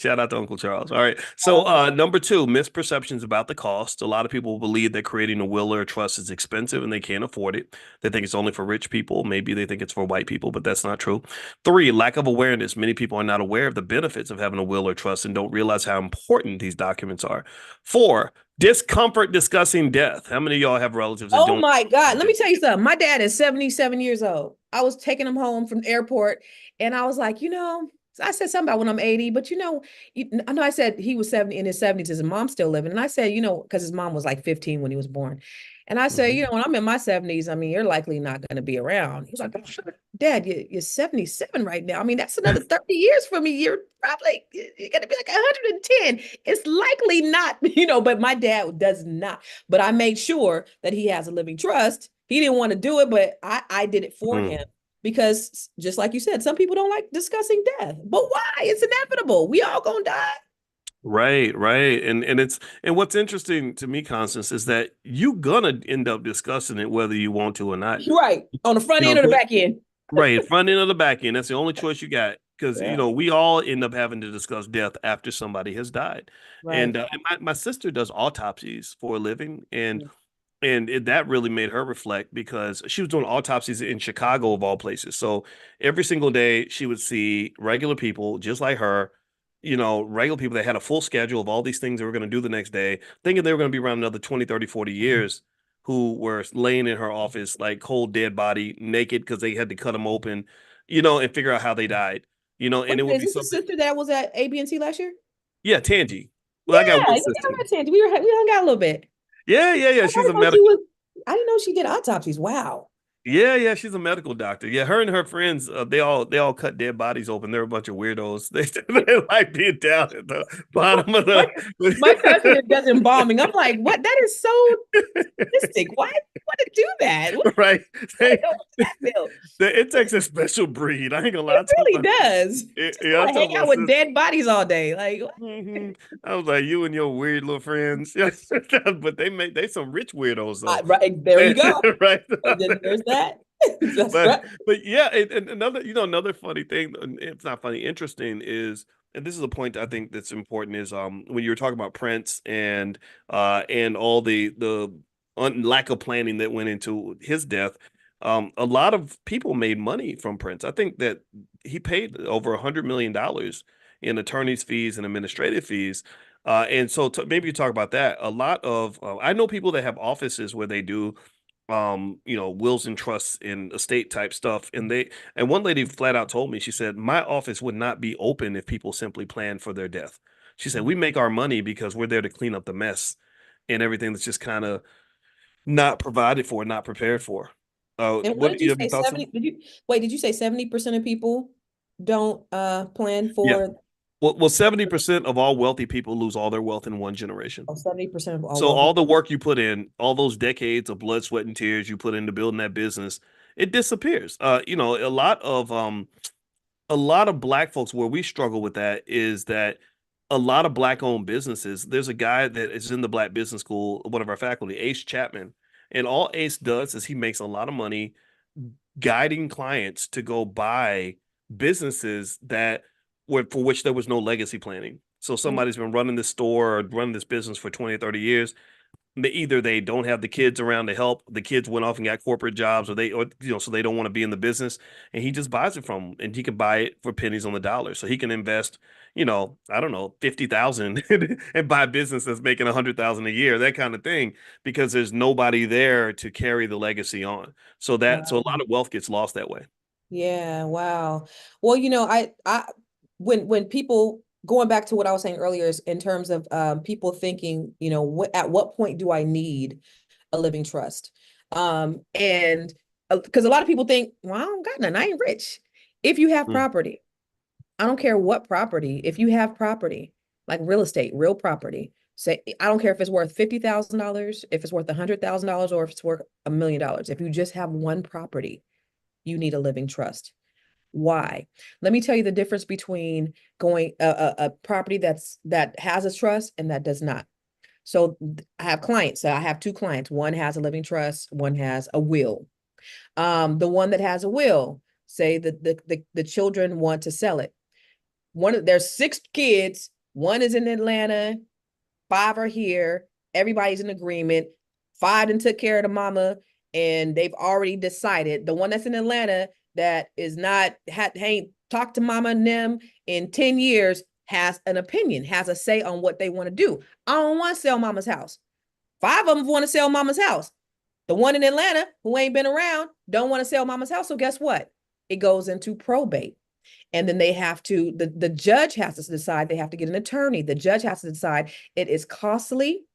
Shout out to Uncle Charles. All right. So number two, misperceptions about the cost. A lot of people believe that creating a will or a trust is expensive and they can't afford it. They think it's only for rich people. Maybe they think it's for white people, but that's not true. Three, lack of awareness. Many people are not aware of the benefits of having a will or trust and don't realize how important these documents are. Four, discomfort discussing death. How many of y'all have relatives that Oh don't? my God. Let me tell you something. My dad is 77 years old. I was taking him home from the airport and I was like, I said something about when I'm 80, but I know I said he was 70 in his 70s, his mom's still living. And I said, because his mom was like 15 when he was born. And I said, Mhm. when I'm in my 70s, I mean, you're likely not going to be around. He was like, Dad, you're 77 right now. I mean, that's another 30 years from me. You're probably you're gonna be like 110. It's likely not, but my dad does not. But I made sure that he has a living trust. He didn't want to do it, but I did it for Mm. him because just like you said, some people don't like discussing death. But why? It's inevitable. We all gonna die. Right, right. And what's interesting to me, Constance, is that you gonna end up discussing it whether you want to or not. Right. On the front You end or the know, back end. right, front end or the back end. That's the only choice you got. Because Yeah. we all end up having to discuss death after somebody has died. Right. And my sister does autopsies for a living, and that really made her reflect because she was doing autopsies in Chicago of all places. So every single day she would see regular people just like her, regular people that had a full schedule of all these things they were going to do the next day, thinking they were going to be around another 20, 30, 40 years, who were laying in her office like cold dead body, naked because they had to cut them open, and figure out how they died. Wait And it a would minute, be is this the something. sister that was at ABNC last year? Yeah, Tangi. Well, I got Yeah, one yeah, sister. I met Tangy. We hung out a little bit. Yeah, yeah, yeah. I She's a didn't know she medical. was. I didn't know she did autopsies. Wow. Yeah, yeah, she's a medical doctor. Yeah, her and her friends, they all cut dead bodies open. They're a bunch of weirdos. They like being down at the bottom of My, my cousin the does embalming. I'm like, what? That is so sadistic. Why do you want to do that? What, right. I They, don't know what that feel. it takes a special breed. I ain't gonna lie. It really does. Just Yeah, I want to hang told my out with sister. dead bodies all day. Like, what? I was like, you and your weird little friends. Yeah, but they some rich weirdos though. Right there you go. Right. And then there's that. That's but right. but yeah, and another funny thing, and it's not funny, interesting is, and this is a point I think that's important is when you were talking about Prince and all the lack of planning that went into his death. A lot of people made money from Prince. I think that he paid over $100 million in attorney's fees and administrative fees. And so maybe you talk about that. A lot of I know people that have offices where they do wills and trusts and estate type stuff. And one lady flat out told me, she said, my office would not be open if people simply planned for their death. She said, we make our money because we're there to clean up the mess and everything that's just kind of not provided for, not prepared for. And what What did you you have your say? thoughts on? 70? Did you say 70% of people don't plan Yeah. for Well, 70% of all wealthy people lose all their wealth in one generation. 70% of all So wealthy? all the work you put in, all those decades of blood, sweat, and tears you put into building that business, it disappears. A lot of black folks where we struggle with that is that a lot of black owned businesses, there's a guy that is in the black business school, one of our faculty, Ace Chapman, and all Ace does is he makes a lot of money guiding clients to go buy businesses that were for which there was no legacy planning. So Mhm. somebody's been running this store or running this business for 20 or 30 years. Either they don't have the kids around to help, the kids went off and got corporate jobs, so they don't want to be in the business, and he just buys it from them, and he can buy it for pennies on the dollar. So he can invest, I don't know, 50,000 and buy a business that's making 100,000 a year, that kind of thing, because there's nobody there to carry the legacy on. So a lot Wow. of wealth gets lost that way. Yeah, wow. Well, I when people going back to what I was saying earlier is in terms of people thinking, at what point do I need a living trust? And because a lot of people think, well, I don't got none, I ain't rich. If you have Mm. property, I don't care what property, if you have property, like real estate, real property, say, I don't care if it's worth $50,000, if it's worth $100,000, or if it's worth $1 million. If you just have one property, you need a living trust. Why? Let me tell you the difference between going a property that has a trust and that does not. So I have clients. So I have two clients. One has a living trust, one has a will. The one that has a will, say that the children want to sell it. There's six kids One is in Atlanta, five are here. Everybody's in agreement. Five and took care of the mama, and they've already decided. The one that's in Atlanta that is not ain't talked to mama and them in 10 years has an opinion, has a say on what they want to do. I don't want to sell mama's house. Five of them want to sell mama's house. The one in Atlanta who ain't been around don't want to sell mama's house. So guess what? It goes into probate. And then they have to, the judge has to decide, they have to get an attorney. The judge has to decide. It is costly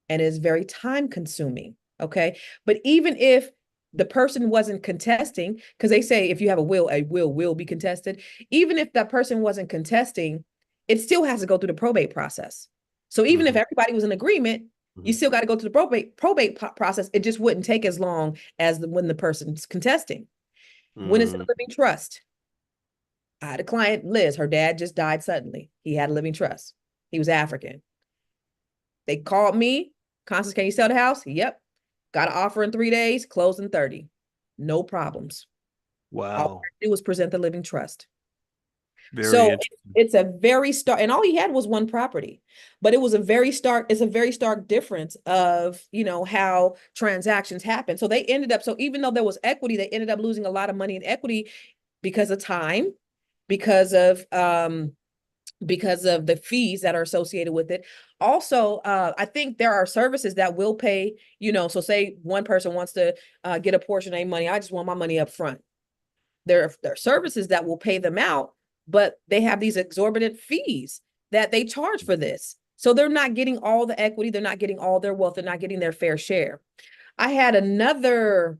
and is very time consuming. Okay. But even if the person wasn't contesting, because they say if you have a will be contested. Even if that person wasn't contesting, it still has to go through the probate process. So even if Mm-hmm. everybody was in agreement, you Mm-hmm. still got to go through the probate process. It just wouldn't take as long as when the person's contesting. When it's a Mm-hmm. living trust, I had a client, Liz, her dad just died suddenly. He had a living trust. He was African. They called me, Constance, can you sell the house? Yep. Got an offer in 3 days, closed in 30. No problems. All I Wow. had to do was present the living trust. Very So interesting. it's a very stark, and all he had was one property, but it was a very stark, it's a very stark difference of, how transactions happen. So they ended up, so even though there was equity, they ended up losing a lot of money in equity because of time, because of the fees that are associated with it. Also, I think there are services that will pay, so say one person wants to get a portion of their money. I just want my money up front. There are services that will pay them out, but they have these exorbitant fees that they charge for this. So they're not getting all the equity, they're not getting all their wealth, they're not getting their fair share. I had another,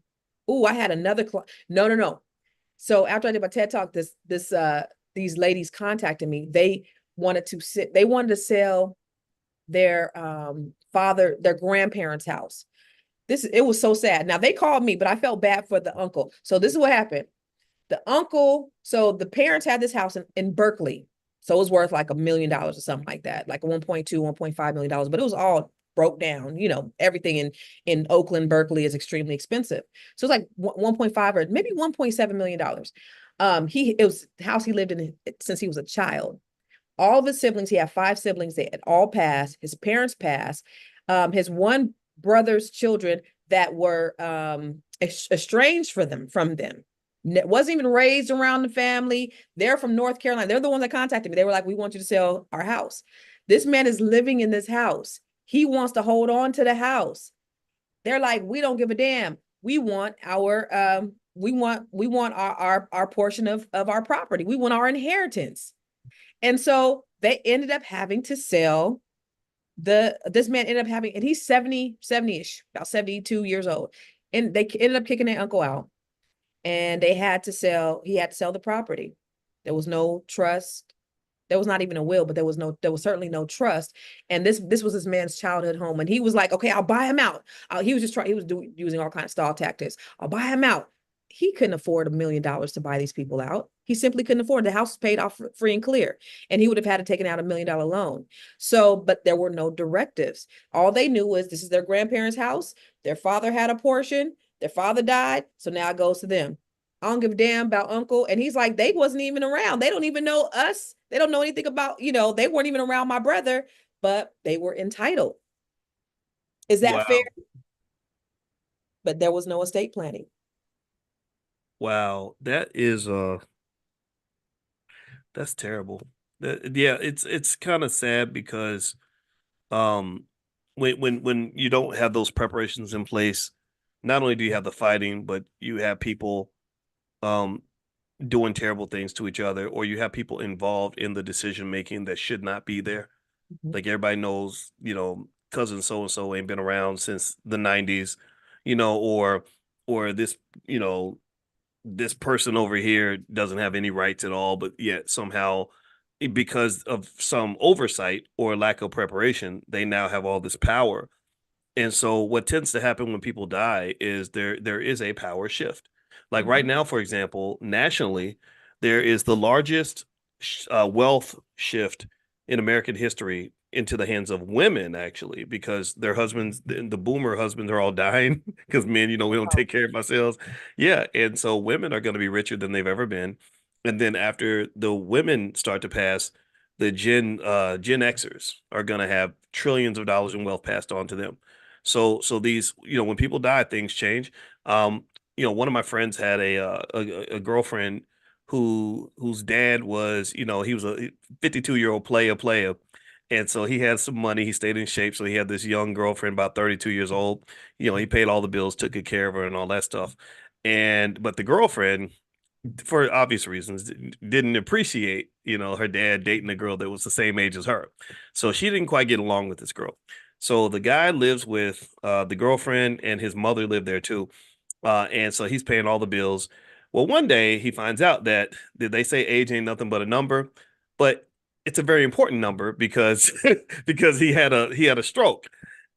no, no, no. So after I did my TED talk, these ladies contacted me. They wanted to sell their their grandparents' house. It was so sad. Now they called me, but I felt bad for the uncle. So this is what happened. So the parents had this house in Berkeley. So it was worth like $1 million or something like that, like 1.2, $1.5 million, but it was all broke down. Everything in Oakland, Berkeley is extremely expensive. So it's like 1.5 or maybe $1.7 million. It was the house he lived in since he was a child. All of his siblings, he had five siblings, they had all passed. His parents passed. His one brother's children that were estranged from them wasn't even raised around the family. They're from North Carolina. They're the ones that contacted me. They were like, we want you to sell our house. This man is living in this house. He wants to hold on to the house. They're like, we don't give a damn. We want our portion of our property. We want our inheritance. And so they ended up having to sell this man ended up having, and he's 70-ish, about 72 years old. And they ended up kicking their uncle out, and he had to sell the property. There was no trust. There was not even a will, but there was certainly no trust. And this was this man's childhood home. And he was like, okay, I'll buy him out. He was using all kinds of stall tactics. I'll buy him out. He couldn't afford $1 million to buy these people out. He simply couldn't afford it. The house was paid off free and clear. And he would have had to taken out $1 million loan. So, but there were no directives. All they knew was this is their grandparents' house. Their father had a portion. Their father died. So now it goes to them. I don't give a damn about uncle. And he's like, they wasn't even around. They don't even know us. They don't know anything about, they weren't even around my brother, but they were entitled. Is that fair? Wow. But there was no estate planning. Wow. That's terrible. Yeah, it's kind of sad because um when you don't have those preparations in place, not only do you have the fighting, but you have people um doing terrible things to each other, or you have people involved in the decision making that should not be there. Mhm. Like everybody knows, cousin so and so ain't been around since the 90s, or this, you know, this person over here doesn't have any rights at all, but yet somehow because of some oversight or lack of preparation, they now have all this power. And so what tends to happen when people die is there is a power shift. Like right Mhm. now, for example, nationally, there is the largest wealth shift in American history into the hands of women, actually, because their husbands, the boomer husbands, are all dying because men, we don't take care of ourselves. Yeah, and so women are going to be richer than they've ever been. And then after the women start to pass, the Gen Xers are going to have trillions of dollars in wealth passed on to them. So these, when people die, things change. One of my friends had a girlfriend whose dad was, he was a 52-year-old player. And so he had some money. He stayed in shape. So he had this young girlfriend, about 32 years old. He paid all the bills, took good care of her and all that stuff. But the girlfriend, for obvious reasons, didn't appreciate, her dad dating a girl that was the same age as her. So she didn't quite get along with this girl. So the guy lives with the girlfriend, and his mother lived there too. And so he's paying all the bills. Well, one day he finds out that they say age ain't nothing but a number, but it's a very important number because because he had a stroke,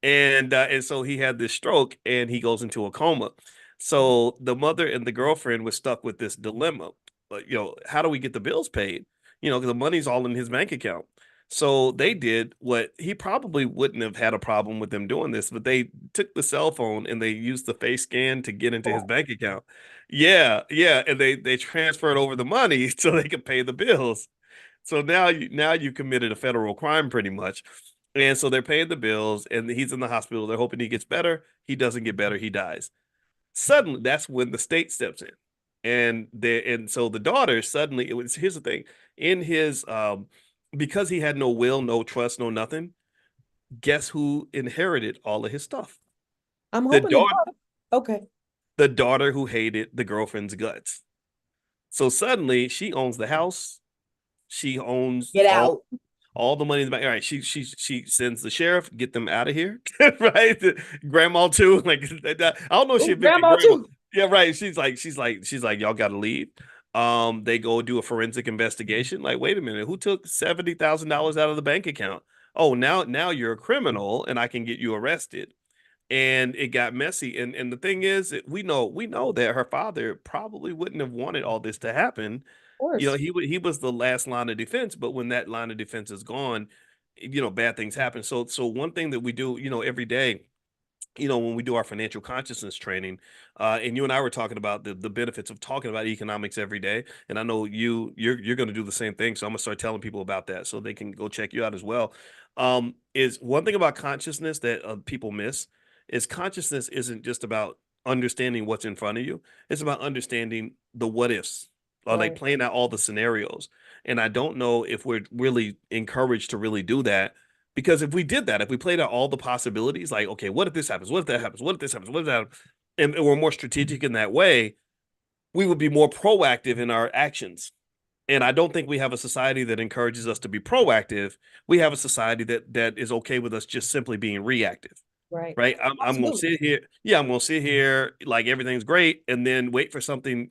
and so he had this stroke and he goes into a coma. So the mother and the girlfriend were stuck with this dilemma. But, how do we get the bills paid? 'Cause the money's all in his bank account. So they did what he probably wouldn't have had a problem with them doing this, but they took the cell phone and they used the face scan to get into his bank account. Yeah, yeah, and they transferred over the money so they could pay the bills. So now you committed a federal crime pretty much. And so they're paying the bills and he's in the hospital. They're hoping he gets better. He doesn't get better, he dies. Suddenly, that's when the state steps in. And so the daughter suddenly, here's the thing, in his because he had no will, no trust, no nothing, guess who inherited all of his stuff? I'm The hoping the daughter, daughter. Okay. the daughter who hated the girlfriend's guts. So suddenly she owns the house. She owns Get all out. all the money in the bank. All right, she sends the sheriff, get them out of here, right? Grandma too. Like I don't know if she Oh, evicted grandma grandma. too. Yeah, right. She's like, y'all got to leave. They go do a forensic investigation. Like, wait a minute, who took $70,000 out of the bank account? Oh, now you're a criminal, and I can get you arrested. And it got messy. And the thing is, we know that her father probably wouldn't have wanted all this to happen. Of course. He was the last line of defense, but when that line of defense is gone, bad things happen. So one thing that we do, every day, when we do our financial consciousness training, and you and I were talking about the benefits of talking about economics every day, and I know you're going to do the same thing. So I'm gonna start telling people about that so they can go check you out as well. Is one thing about consciousness that people miss is consciousness isn't just about understanding what's in front of you. It's about understanding the what ifs, or like Right. playing out all the scenarios. And I don't know if we're really encouraged to really do that, because if we did that, if we played out all the possibilities, like, okay, what if this happens? What if that happens? What if this happens? What if that happens? And we're more strategic in that way, we would be more proactive in our actions. And I don't think we have a society that encourages us to be proactive. We have a society that is okay with us just simply being reactive. Right. Right. I'm gonna Absolutely. sit here. Yeah, I'm gonna sit here like everything's great, and then wait for something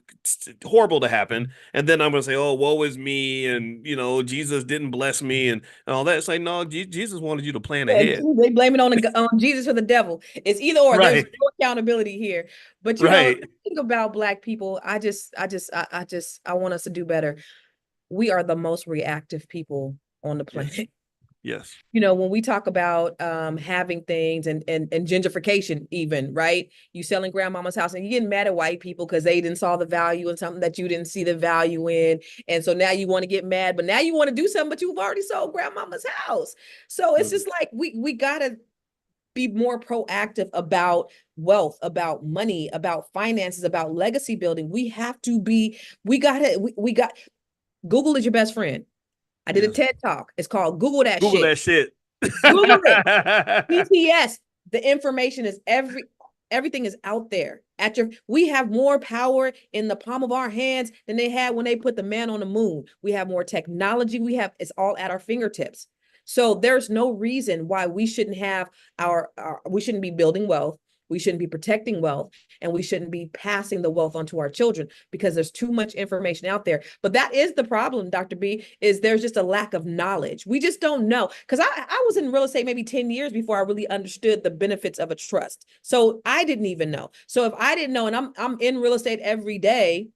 horrible to happen, and then I'm gonna say, "Oh, woe is me," and Jesus didn't bless me, and all that. It's like, no, Jesus wanted you to plan Yeah, ahead. they blame it on Jesus or the devil. It's either or. There's Right. no accountability here. But Right. think about Black people. I want us to do better. We are the most reactive people on the Yes. planet. Yes. When we talk about having things and gentrification, even, right? You selling grandmama's house and you getting mad at white people because they didn't saw the value in something that you didn't see the value in. And so now you want to get mad, but now you want to do something, but you've already sold grandmama's house. So it's Mhm. just like we gotta be more proactive about wealth, about money, about finances, about legacy building. We got Google is your best friend. I did a Yes. TED talk. It's called Google That Google Shit. that shit. Google it. PTS. The information is everything is out there. We have more power in the palm of our hands than they had when they put the man on the moon. We have more technology. It's all at our fingertips. So there's no reason why we shouldn't have we shouldn't be building wealth. We shouldn't be protecting wealth, and we shouldn't be passing the wealth onto our children because there's too much information out there. But that is the problem, Dr. B, is there's just a lack of knowledge. We just don't know. Because I was in real estate maybe 10 years before I really understood the benefits of a trust. So I didn't even know. So if I didn't know, and I'm in real estate every day,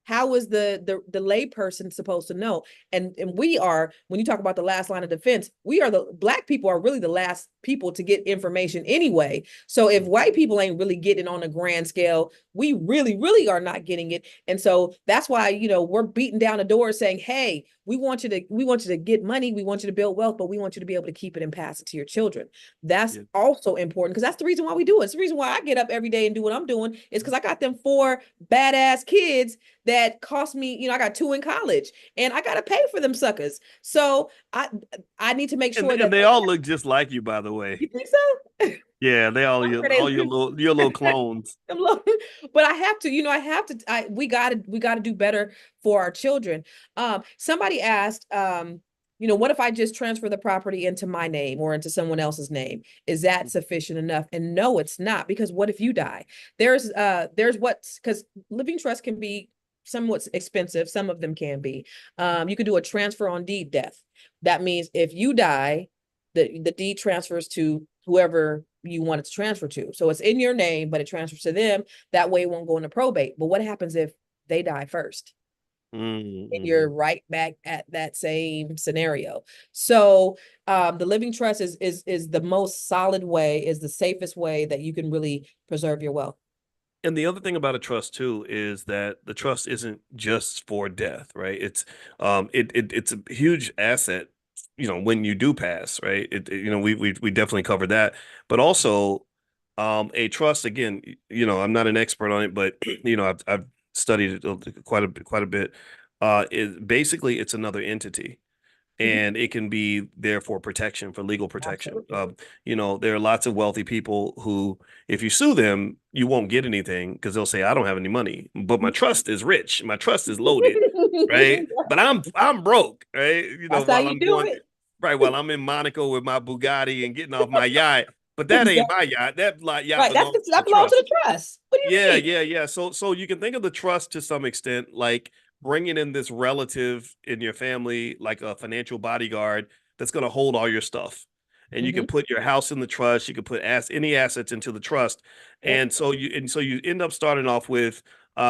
how is the lay person supposed to know? And we are, when you talk about the last line of defense, the Black people are really the last people to get information anyway. So if white people ain't really getting on a grand scale, we really, really are not getting it. And so that's why, we're beating down the door saying, hey, we want you to get money, we want you to build wealth, but we want you to be able to keep it and pass it to your children. That's Yeah. also important because that's the reason why we do it. It's the reason why I get up every day and do what I'm doing is because I got them four badass kids that cost me, I got two in college and I got to pay for them suckers. So I need to make And sure and that they all look just like you, by the way. you think so? Yeah, they all your little clones. But I have to, I have to, we gotta do better for our children. Somebody asked, what if I just transfer the property into my name or into someone else's name? Is that sufficient enough? And no, it's not, because what if you die? There's what's because living trust can be somewhat expensive. Some of them can be. You could do a transfer on deed death. That means if you die, the deed transfers to whoever you want it to transfer to. So it's in your name, but it transfers to them. That way it won't go into probate. But what happens if they die first? And you're Mm-hmm. right back at that same scenario. So the living trust is the most solid way, is the safest way that you can really preserve your wealth. And the other thing about a trust too is that the trust isn't just for death, right? It's a huge asset, when you do pass, right? We definitely covered that, but also a trust again, I'm not an expert on it, but I've studied it quite a bit. Is basically it's another entity, Mhm. and it can be there for protection, for legal protection. Absolutely. There are lots of wealthy people who, if you sue them, you won't get anything because they'll say, "I don't have any money, but my trust is rich, my trust is loaded, right? But I'm broke, right? That's how While you I'm do going it. right while I'm in Monaco with my Bugatti and getting off my yacht, but that ain't Exactly. my yacht. That like yacht Right. belongs to the That belongs to trust. the trust. What do you Yeah, mean? yeah, yeah. So you can think of the trust to some extent like bringing in this relative in your family, like a financial bodyguard that's going to hold all your stuff. And you can Hmm. put your house in the trust. You can put any assets into the trust, Yep. and so you end up starting off with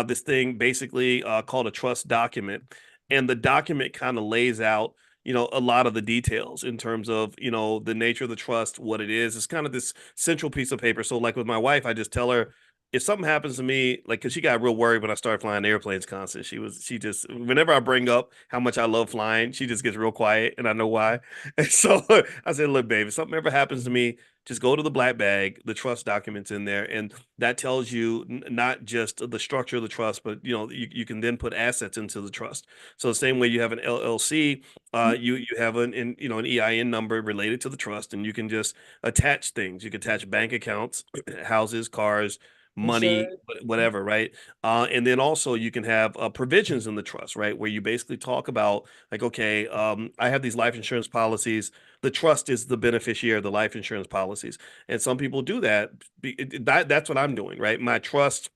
this thing basically called a trust document, and the document kind of lays out a lot of the details in terms of the nature of the trust, what it is. It's kind of this central piece of paper. So like with my wife, I just tell her if something happens to me, like, cause she got real worried when I started flying airplanes constant. She just, whenever I bring up how much I love flying, she just gets real quiet, and I know why. And so I said, look, babe, if something ever happens to me, just go to the black bag, the trust documents in there, and that tells you not just the structure of the trust, but you can then put assets into the trust. So the same way you have an LLC, you have an EIN number related to the trust, and you can just attach things. You can attach bank accounts, houses, cars, money, Insurance. whatever, right? And then also you can have provisions in the trust, right, where you basically talk about like, okay, I have these life insurance policies. The trust is the beneficiary of the life insurance policies, and some people do that. That's what I'm doing, right? My trust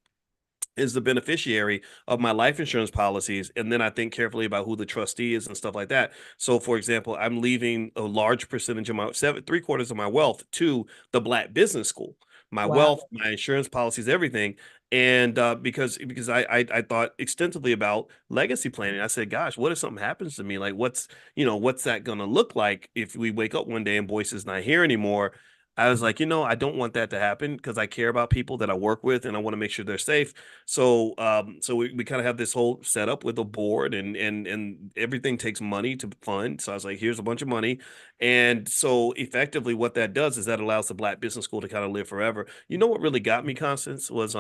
is the beneficiary of my life insurance policies, and then I think carefully about who the trustee is and stuff like that. So for example, I'm leaving a large percentage of my three-quarters of my wealth to the Black Business School, my wealth, Wow. my insurance policies, everything. And because I thought extensively about legacy planning. I said, gosh, what if something happens to me? Like what's that gonna look like if we wake up one day and Boyce is not here anymore? I was like, I don't want that to happen because I care about people that I work with and I want to make sure they're safe. So we kind of have this whole setup with a board, and everything takes money to fund. So I was like, here's a bunch of money. And so effectively what that does is that allows the Black Business School to kind of live forever. You know what really got me, Constance, was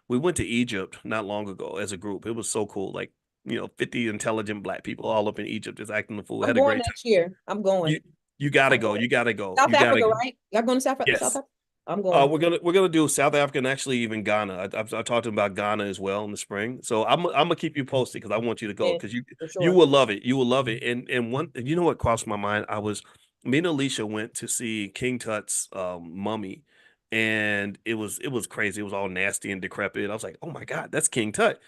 we went to Egypt not long ago as a group. It was so cool. Like, 50 intelligent Black people all up in Egypt just acting the fool. I'm Had a going great time. next year. I'm You going. you gotta I'm go. going. You gotta go. South You gotta Africa, go. right? Y'all going to South Yes. Africa? I'm going. We're gonna do South Africa and actually even Ghana. I've talked to him about Ghana as well in the spring. So I'm gonna keep you posted because I want you to go Yeah, because you for you sure. will love it. You will love it. And you know what crossed my mind? Me and Alicia went to see King Tut's mummy, and it was crazy. It was all nasty and decrepit. I was like, oh my God, that's King Tut.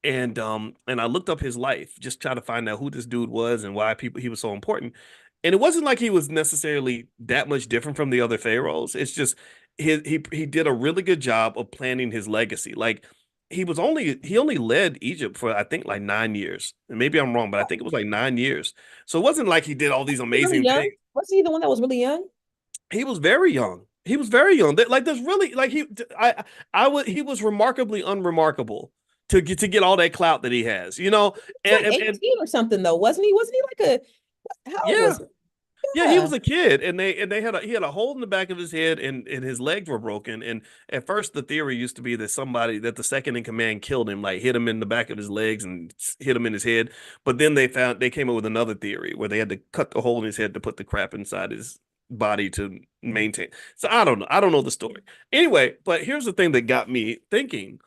And I looked up his life, just trying to find out who this dude was and why he was so important. And it wasn't like he was necessarily that much different from the other pharaohs. It's just he did a really good job of planning his legacy. Like he only led Egypt for I think like 9 years. And maybe I'm wrong, but I think it was like 9 years. So it wasn't like he did all these He really amazing young? things. Was he the one that was really young? He was very young. He was very young. Like there's really like I would he was remarkably unremarkable. to get all that clout that he has, you know. He's like And 18 or something though, wasn't he? Wasn't he like how old yeah, was he? yeah, he Yeah. was a kid, and they had he had a hole in the back of his head, and his legs were broken. And at first, the theory used to be that the second in command killed him, like hit him in the back of his legs and hit him in his head. But then they came up with another theory where they had to cut the hole in his head to put the crap inside his body to maintain. So I don't know the story anyway. But here's the thing that got me thinking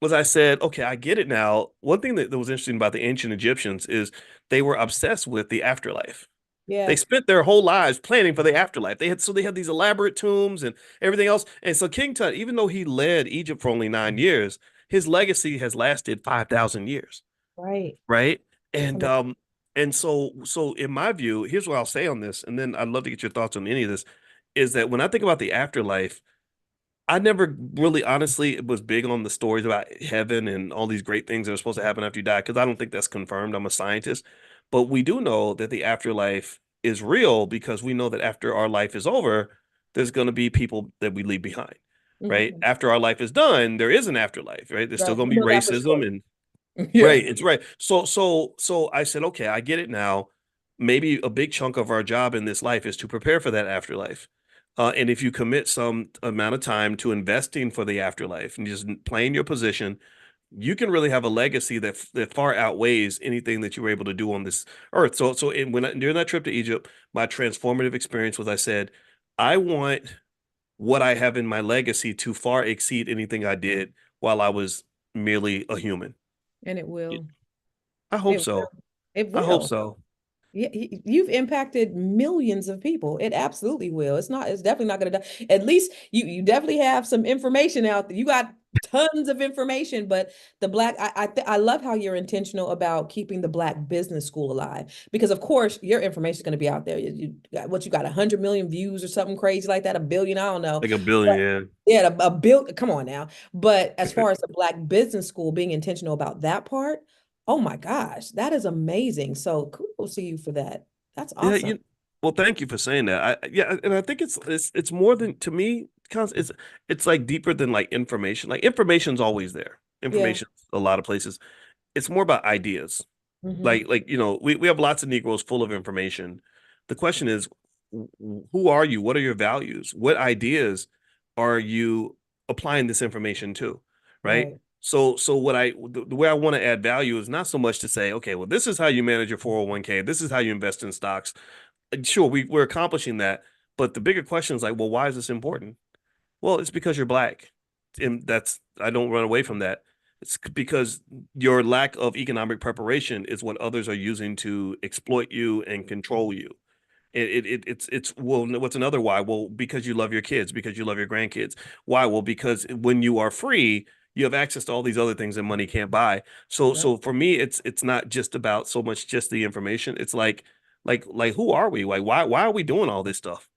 was I said, okay, I get it now. One thing that was interesting about the ancient Egyptians is they were obsessed with the afterlife. They Yeah. spent their whole lives planning for the afterlife. They had these elaborate tombs and everything else. And so King Tut, even though he led Egypt for only 9 years, his legacy has lasted 5,000 years, Right. right? That's And amazing. um and so in my view, here's what I'll say on this, and then I'd love to get your thoughts on any of this, is that when I think about the afterlife, I never really honestly was big on the stories about heaven and all these great things that are supposed to happen after you die because I don't think that's confirmed. I'm a scientist. But we do know that the afterlife is real because we know that after our life is over, there's going to be people that we leave behind, right? Mhm. After our life is done, there is an afterlife, right? There's still Right. going We to be know that for racism sure. and Yeah. right, it's right. So I said, okay, I get it now. Maybe a big chunk of our job in this life is to prepare for that afterlife. And if you commit some amount of time to investing for the afterlife and just playing your position, you can really have a legacy that far outweighs anything that you were able to do on this earth. During that trip to Egypt, my transformative experience was I said, I want what I have in my legacy to far exceed anything I did while I was merely a human. And it will. I hope It so. will. It I hope will. so. Yeah, you've impacted millions of people. It absolutely will. It's definitely not going to die. At least you definitely have some information out there. You got tons of information, but I love how you're intentional about keeping the Black business school alive because of course your information is going to be out there. You got 100 million views or something crazy like that, a billion, I don't know. Like a But billion, yeah, a bill, come on now. But as far as the Black business school being intentional about that part, oh my gosh, that is amazing. So kudos to you for that. That's yeah. awesome. Well, thank you for saying that. Yeah, and I think it's more than to me. It's like deeper than like information. Like information's always there. Yeah. Information's a lot of places. It's more about ideas. Hmm. We have lots of Negroes full of information. The question is, who are you? What are your values? What ideas are you applying this information to? Right. Right. So the way I want to add value is not so much to say, okay, well, this is how you manage your 401k. This is how you invest in stocks. Sure, we're accomplishing that. But the bigger question is like, well, why is this important? Well, it's because you're black. And I don't run away from that. It's because your lack of economic preparation is what others are using to exploit you and control you. It's well, what's another why? Well, because you love your kids, because you love your grandkids. Why? Well, because when you are free, you have access to all these other things that money can't buy. So Yep. so for me, it's not just about so much just the information. It's like who are we? Like why are we doing all this stuff?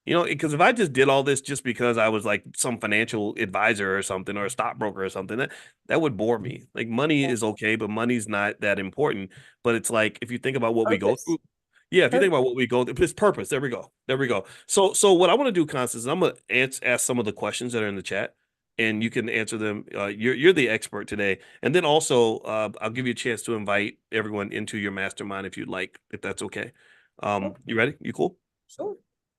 You know, because if I just did all this just because I was like some financial advisor or something or a stockbroker or something, that would bore me. Like money Yeah. is okay, but money's not that important. But it's like if you think about what we go Purpose. through, yeah, if you think Purpose. about what we go through, it's purpose. There we go. There we go. So what I want to do, Constance, is I'm gonna ask some of the questions that are in the chat, and you can answer them. You're the expert today, and then also I'll give you a chance to invite everyone into your mastermind if you'd like, if that's okay. Okay. You ready? You cool? Sure.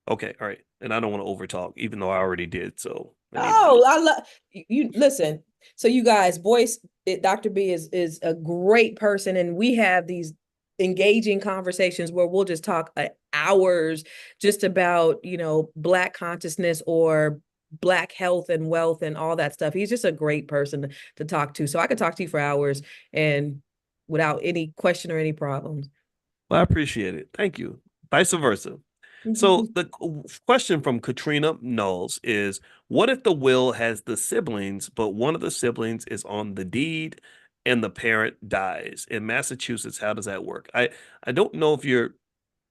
Okay, all right. And I don't want to overtalk, even though I already did. So I need to do Oh, it. I love you. Listen, so you guys, Dr. B is a great person, and we have these engaging conversations where we'll just talk hours just about Black consciousness or Black health and wealth and all that stuff. He's just a great person to talk to. So I could talk to you for hours and without any question or any problems. Well, I appreciate it. Thank you. Vice versa. So the question from Katrina Knowles is, what if the will has the siblings, but one of the siblings is on the deed and the parent dies? In Massachusetts, how does that work? I don't know if you're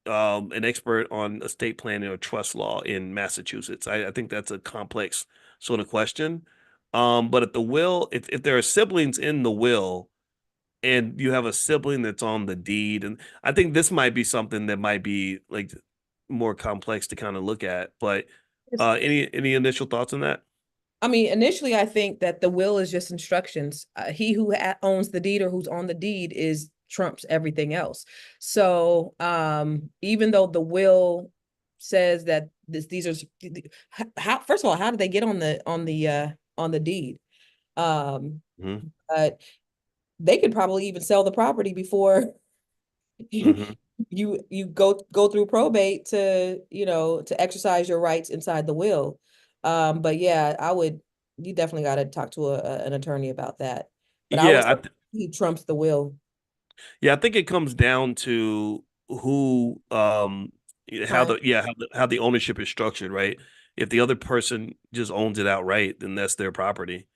an expert on estate planning or trust law in Massachusetts. I think that's a complex sort of question. But if there are siblings in the will, and you have a sibling that's on the deed, and I think this might be something that might be like more complex to kind of look at. But Yes. any initial thoughts on that? I mean, initially, I think that the will is just instructions. He who owns the deed or who's on the deed is trumps everything else. So, even though the will says that these are how, first of all, how did they get on the deed? Um, Hmm. but they could probably even sell the property before Hmm. you go through probate to, to exercise your rights inside the will. But yeah, you definitely got to talk to an attorney about that. But I would Yeah, say he trumps the will. yeah, I think it comes down to who, how Right. the yeah how the ownership is structured, right? If the other person just owns it outright, then that's their property,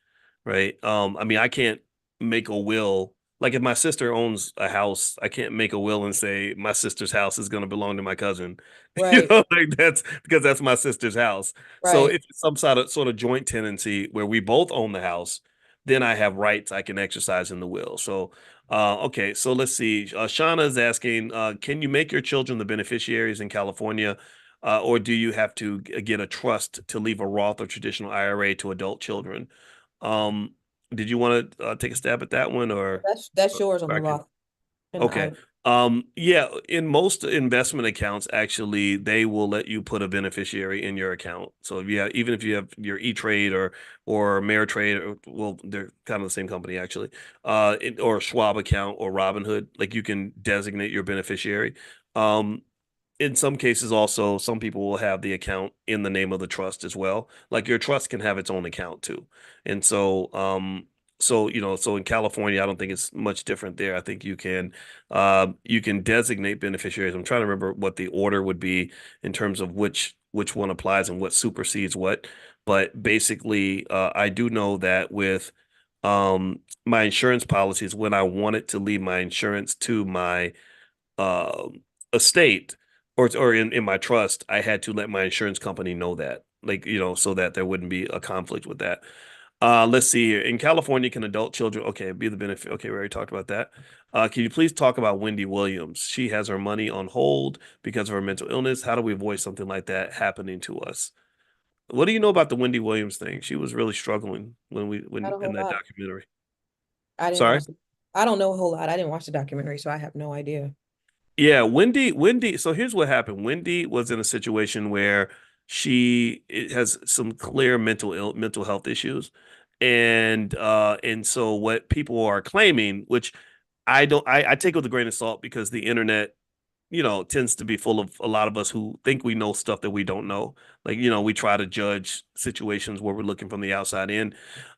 right? I mean, I can't make a will. Like if my sister owns a house, I can't make a will and say my sister's house is going to belong to my cousin. You Right. know, like that's because that's my sister's house. So Right. if it's some sort of joint tenancy where we both own the house, then I have rights I can exercise in the will. So okay, so let's see. Shauna is asking, can you make your children the beneficiaries in California, or do you have to get a trust to leave a Roth or traditional IRA to adult children? Um, did you want to take a stab at that one, That's yours on or the I can? Roth and the Okay. IRA. Yeah, in most investment accounts, actually, they will let you put a beneficiary in your account. So if you have, even if you have your E-Trade or Ameritrade, well, they're kind of the same company actually, or Schwab account or Robinhood, like you can designate your beneficiary. Um, in some cases also some people will have the account in the name of the trust as well, like your trust can have its own account too. And so so in California I don't think it's much different there. I think you can designate beneficiaries. I'm trying to remember what the order would be in terms of which one applies and what supersedes what, but basically I do know that with my insurance policies, when I wanted to leave my insurance to my um estate or in my trust, I had to let my insurance company know that, like, so that there wouldn't be a conflict with that. Let's see here. In California, can adult children, okay, be the benefit. Okay, we already talked about that. Can you please talk about Wendy Williams? She has her money on hold because of her mental illness. How do we avoid something like that happening to us? What do you know about the Wendy Williams thing? She was really struggling Not when a in whole that lot. documentary. I didn't Sorry? watch I don't know a whole lot. I didn't watch the documentary, so I have no idea. Yeah, Wendy. So here's what happened. Wendy was in a situation where has some clear mental health issues, and so what people are claiming, which I don't, I take with a grain of salt because the internet, tends to be full of a lot of us who think we know stuff that we don't know. Like, we try to judge situations where we're looking from the outside in.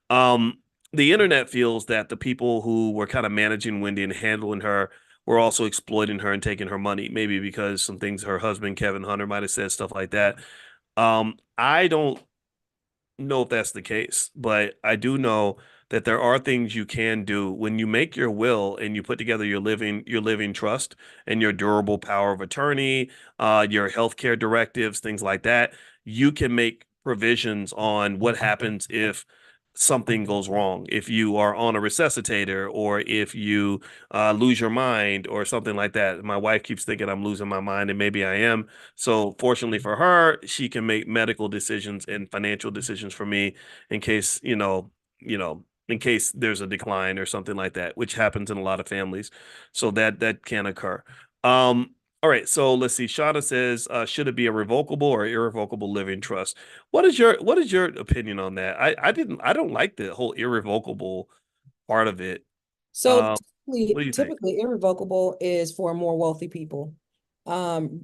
Um, the internet feels that the people who were kind of managing Wendy and handling her were also exploiting her and taking her money, maybe because some things her husband, Kevin Hunter, might have said stuff like that. I don't know if that's the case, but I do know that there are things you can do when you make your will and you put together your living trust and your durable power of attorney, your healthcare directives, things like that. You can make provisions on what happens if something goes wrong, if you are on a resuscitator or if you lose your mind or something like that. My wife keeps thinking I'm losing my mind, and maybe I am. So fortunately for her, she can make medical decisions and financial decisions for me in case, in case there's a decline or something like that, which happens in a lot of families. So that can occur. All right, so let's see. Shauna says, should it be a revocable or irrevocable living trust? What is your opinion on that? I don't like the whole irrevocable part of it. So Um, what do you think? typically irrevocable is for more wealthy people.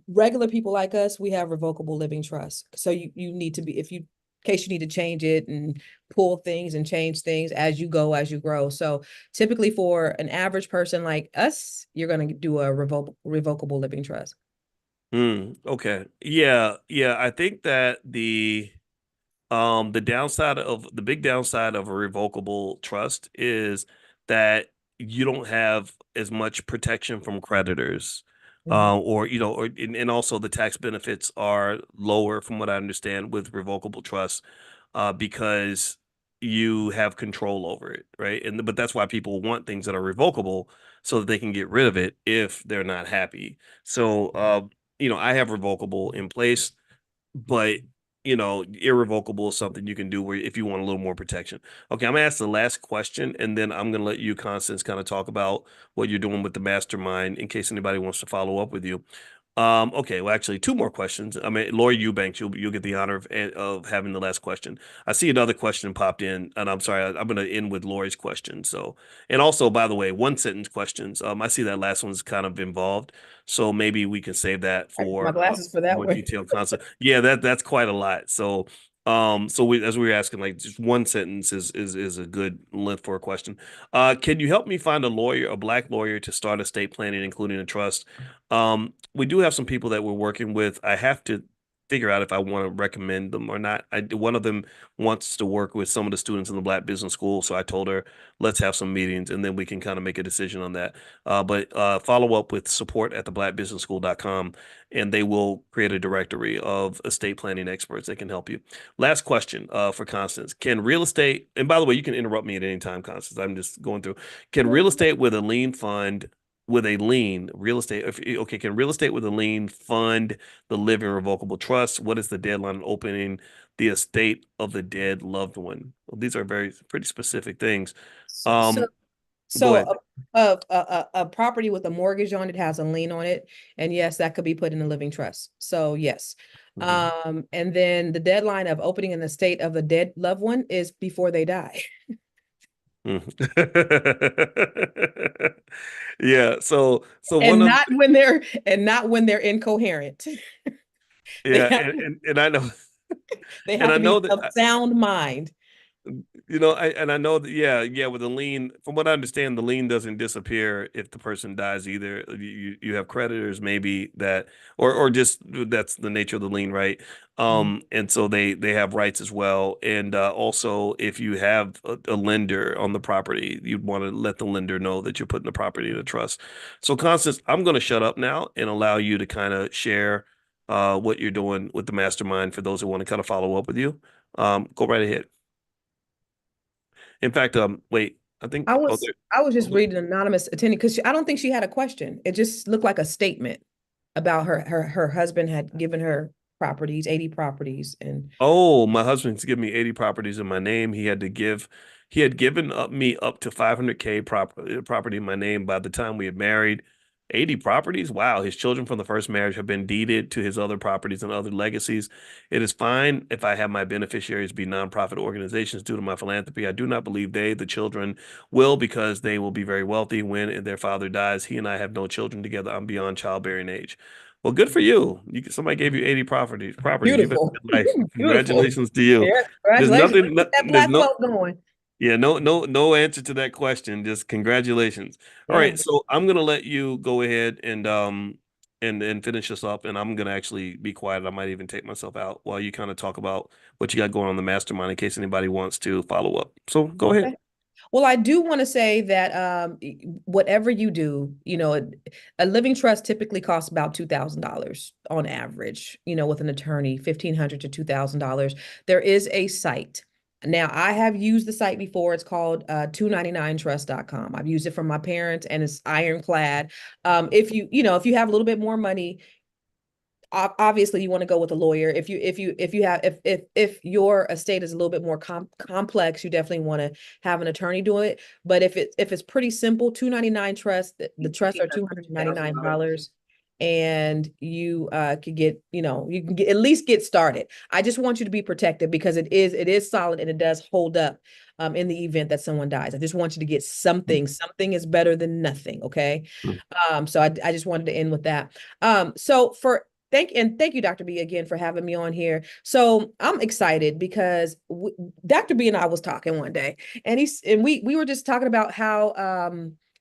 Regular people like us, we have revocable living trust. So you need to be, if you, in case you need to change it and pull things and change things as you go, as you grow. So typically for an average person like us, you're going to do a revocable living trust. Okay. Yeah, yeah. I think that the big downside of a revocable trust is that you don't have as much protection from creditors, Mhm. and also the tax benefits are lower from what I understand with revocable trust, because you have control over it, right? But that's why people want things that are revocable so that they can get rid of it if they're not happy. So, I have revocable in place, but irrevocable is something you can do where if you want a little more protection. Okay, I'm gonna ask the last question, and then I'm gonna let you, Constance, kind of talk about what you're doing with the mastermind in case anybody wants to follow up with you. Okay, well, actually, two more questions. I mean, Lori Eubanks, you'll get the honor of having the last question. I see another question popped in, and I'm sorry, I'm going to end with Lori's question. So, and also, by the way, one sentence questions. I see that last one's kind of involved, so maybe we can save that I my for glasses for that more one. detailed concept. Yeah, that's quite a lot. So, so as we were asking, like just one sentence is a good length for a question. Can you help me find a lawyer, a black lawyer, to start estate planning, including a trust? We do have some people that we're working with. I have to figure out if I want to recommend them or not. One of them wants to work with some of the students in the Black Business School, so I told her let's have some meetings and then we can kind of make a decision on that. But follow up with support at theblackbusinessschool.com and they will create a directory of estate planning experts that can help you. Last question for Constance. Can real estate, and by the way, you can interrupt me at any time, Constance. I'm just going through. Can real estate with a lien fund with a lien, real estate, okay, can real estate with a lien fund the living revocable trust? What is the deadline on opening the estate of the dead loved one? Well, these are very pretty specific things. So, Um, Go so ahead. a property with a mortgage on it has a lien on it, and yes, that could be put in a living trust. So yes, Mhm. and then the deadline of opening an estate of the dead loved one is before they die, Mhm. Yeah, so one and of not when they're incoherent. They yeah, have and I know they and have I to be know that of sound mind. I know that, yeah, with the lien, from what I understand, the lien doesn't disappear if the person dies either. You have creditors maybe that, or just that's the nature of the lien, right? Mhm. And so they have rights as well. And also, if you have a lender on the property, you'd want to let the lender know that you're putting the property in a trust. So, Constance, I'm going to shut up now and allow you to kind of share what you're doing with the mastermind for those who want to kind of follow up with you. Go right ahead. In fact, wait, I think, oh, there, I was oh, just go- reading an anonymous attendee because I don't think she had a question. It just looked like a statement about her husband had given her properties, 80 properties, and oh, my husband's given me 80 properties in my name. He had given up me up to 500K property in my name by the time we had married. 80 properties? Wow. His children from the first marriage have been deeded to his other properties and other legacies. It is fine if I have my beneficiaries be nonprofit organizations due to my philanthropy. I do not believe the children, will because they will be very wealthy when their father dies. He and I have no children together. I'm beyond childbearing age. Well, good for you. Somebody gave you 80 properties. You've had a beautiful, good life. beautiful. Congratulations to you. Yeah, There's congratulations. nothing, Let's get that there's black no, wealth going. yeah, no answer to that question. Just congratulations. All Yeah. right, so I'm gonna let you go ahead and finish this up, and I'm gonna actually be quiet. I might even take myself out while you kind of talk about what you got going on the mastermind in case anybody wants to follow up. So go ahead. Okay. Well, I do want to say that whatever you do, a living trust typically costs about $2,000 on average, with an attorney, $1,500 to $2,000. There is a site. Now, I have used the site before. It's called 299trust.com. I've used it for my parents and it's ironclad. If you have a little bit more money, obviously you want to go with a lawyer. If your estate is a little bit more complex, you definitely want to have an attorney do it. But if it's pretty simple, 299 trust, the trusts are $299, and you could get, you can at least get started. I just want you to be protected because it is solid and it does hold up in the event that someone dies. I just want you to get something. Something is better than nothing. Okay. So I just wanted to end with that. So for thank you, Dr. B, again for having me on here. So I'm excited because Dr. B and I was talking one day, and we were just talking about how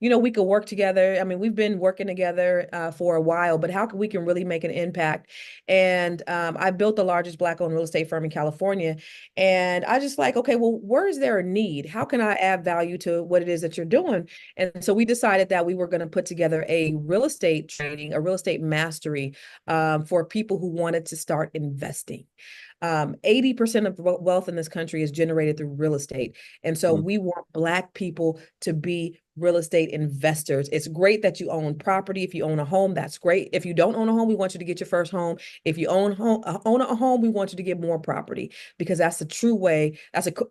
we could work together. I mean, we've been working together for a while, but how we can really make an impact. And I built the largest Black-owned real estate firm in California, and I just like, okay, well, where is there a need? How can I add value to what it is that you're doing? And so we decided that we were going to put together a real estate training, a real estate mastery for people who wanted to start investing. 80% of wealth in this country is generated through real estate. And so we want Black people to be real estate investors. It's great that you own property. If you own a home, that's great. If you don't own a home, we want you to get your first home. If you own a home, we want you to get more property because that's the true way.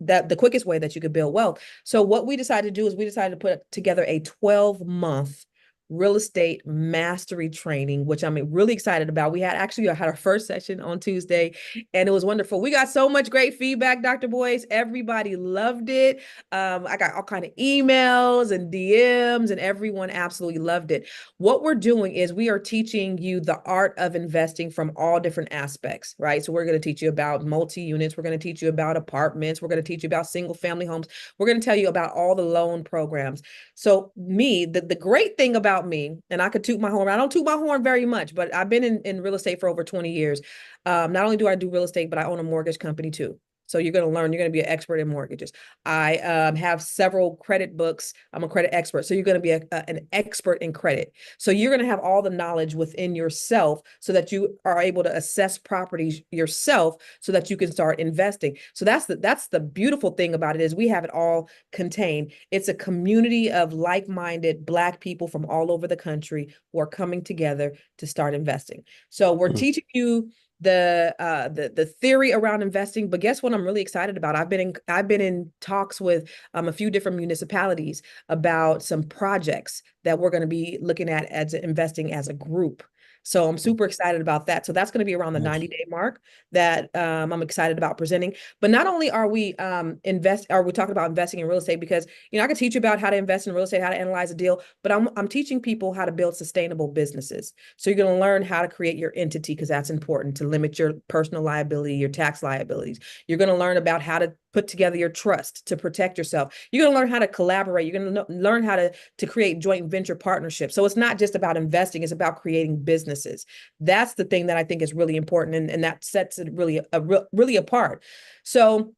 That the quickest way that you could build wealth. So what we decided to do is we decided to put together a 12-month real estate mastery training, which I'm really excited about. We had our first session on Tuesday, and it was wonderful. We got so much great feedback, Dr. Boyce. Everybody loved it. I got all kind of emails and DMs, and everyone absolutely loved it. What we're doing is we are teaching you the art of investing from all different aspects, right? So we're going to teach you about multi-units. We're going to teach you about apartments. We're going to teach you about single family homes. We're going to tell you about all the loan programs. So the great thing about me, and I could toot my horn. I don't toot my horn very much, but I've been in real estate for over 20 years. Not only do I do real estate, but I own a mortgage company too. So you're going to learn, you're going to be an expert in mortgages. I have several credit books. I'm a credit expert. So you're going to be an expert in credit. So you're going to have all the knowledge within yourself so that you are able to assess properties yourself so that you can start investing. So that's the beautiful thing about it is we have it all contained. It's a community of like-minded Black people from all over the country who are coming together to start investing. So we're teaching you the theory around investing, but guess what I'm really excited about? I've been in talks with a few different municipalities about some projects that we're going to be looking at as investing as a group. So I'm super excited about that. So that's going to be around the Nice. 90-day mark that I'm excited about presenting. But not only are we talking about investing in real estate because I can teach you about how to invest in real estate, how to analyze a deal, but I'm teaching people how to build sustainable businesses. So you're going to learn how to create your entity because that's important to limit your personal liability, your tax liabilities. You're going to learn about how to put together your trust to protect yourself. You're going to learn how to collaborate. You're going to learn how to create joint venture partnerships. So it's not just about investing, it's about creating businesses. That's the thing that I think is really important, and that sets it really apart. So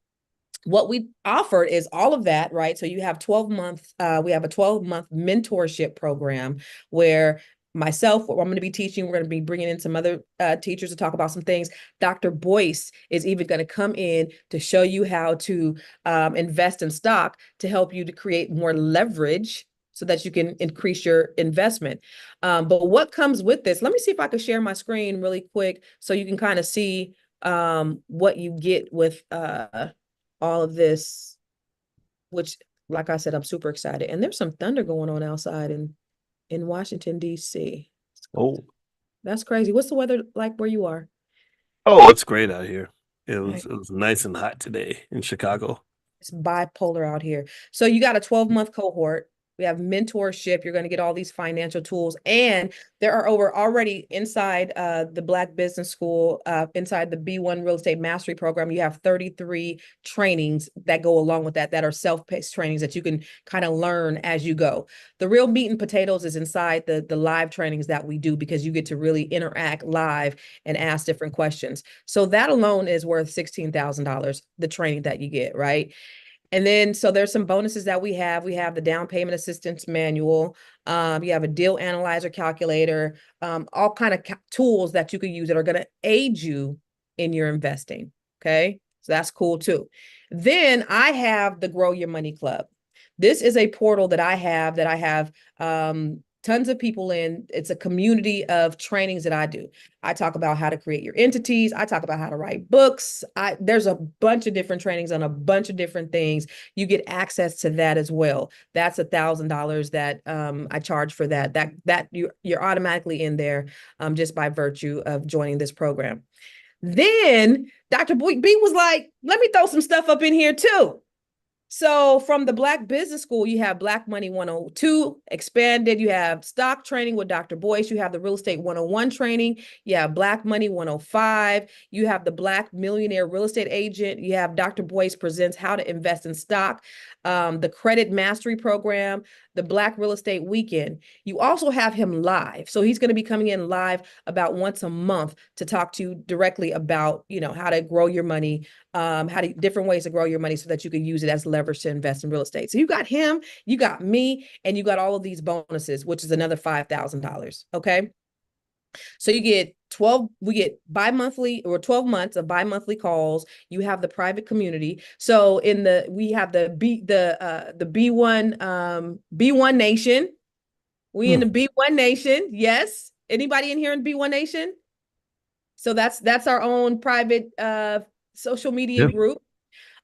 what we offered is all of that, right? So you have 12 months, we have a 12-month mentorship program where myself, what I'm going to be teaching, we're going to be bringing in some other teachers to talk about some things. Dr. Boyce is even going to come in to show you how to invest in stock to help you to create more leverage so that you can increase your investment. But what comes with this, let me see if I can share my screen really quick so you can kind of see what you get with all of this, which, like I said, I'm super excited. And there's some thunder going on outside in Washington, D.C. Oh, That's crazy. What's the weather like where you are? oh, it's great out here. It Right. was it was nice and hot today in Chicago. It's bipolar out here. So you got a 12-month cohort. We have mentorship. You're going to get all these financial tools. And there are over already inside the Black Business School, inside the B1 Real Estate Mastery Program, you have 33 trainings that go along with that are self-paced trainings that you can kind of learn as you go. The real meat and potatoes is inside the live trainings that we do because you get to really interact live and ask different questions. So that alone is worth $16,000, the training that you get, right? And then, so there's some bonuses that we have. We have the down payment assistance manual. You have a deal analyzer calculator, all kind of tools that you can use that are going to aid you in your investing. Okay. So that's cool too. Then I have the Grow Your Money Club. This is a portal that I have tons of people in. It's a community of trainings that I do. I talk about how to create your entities. I talk about how to write books. There's a bunch of different trainings on a bunch of different things. You get access to that as well. That's $1,000 that I charge for that. That you're automatically in there just by virtue of joining this program. Then Dr. B was like, let me throw some stuff up in here too. So from the Black Business School, you have Black Money 102 expanded. You have stock training with Dr. Boyce. You have the real estate 101 training. You have Black Money 105. You have the Black Millionaire Real Estate Agent. You have Dr. Boyce presents how to invest in stock, the Credit Mastery Program, the Black Real Estate Weekend. You also have him live. So he's going to be coming in live about once a month to talk to you directly about, how to grow your money, different ways to grow your money so that you can use it as leverage to invest in real estate. So you got him, you got me, and you got all of these bonuses, which is another $5,000. Okay. So you get 12, we get bi-monthly or 12 months of bi-monthly calls. You have the private community. So in the we have the B1 B1 Nation. We in the Hmm. B1 Nation. Yes. Anybody in here in B1 Nation? So that's our own private social media Yeah. group.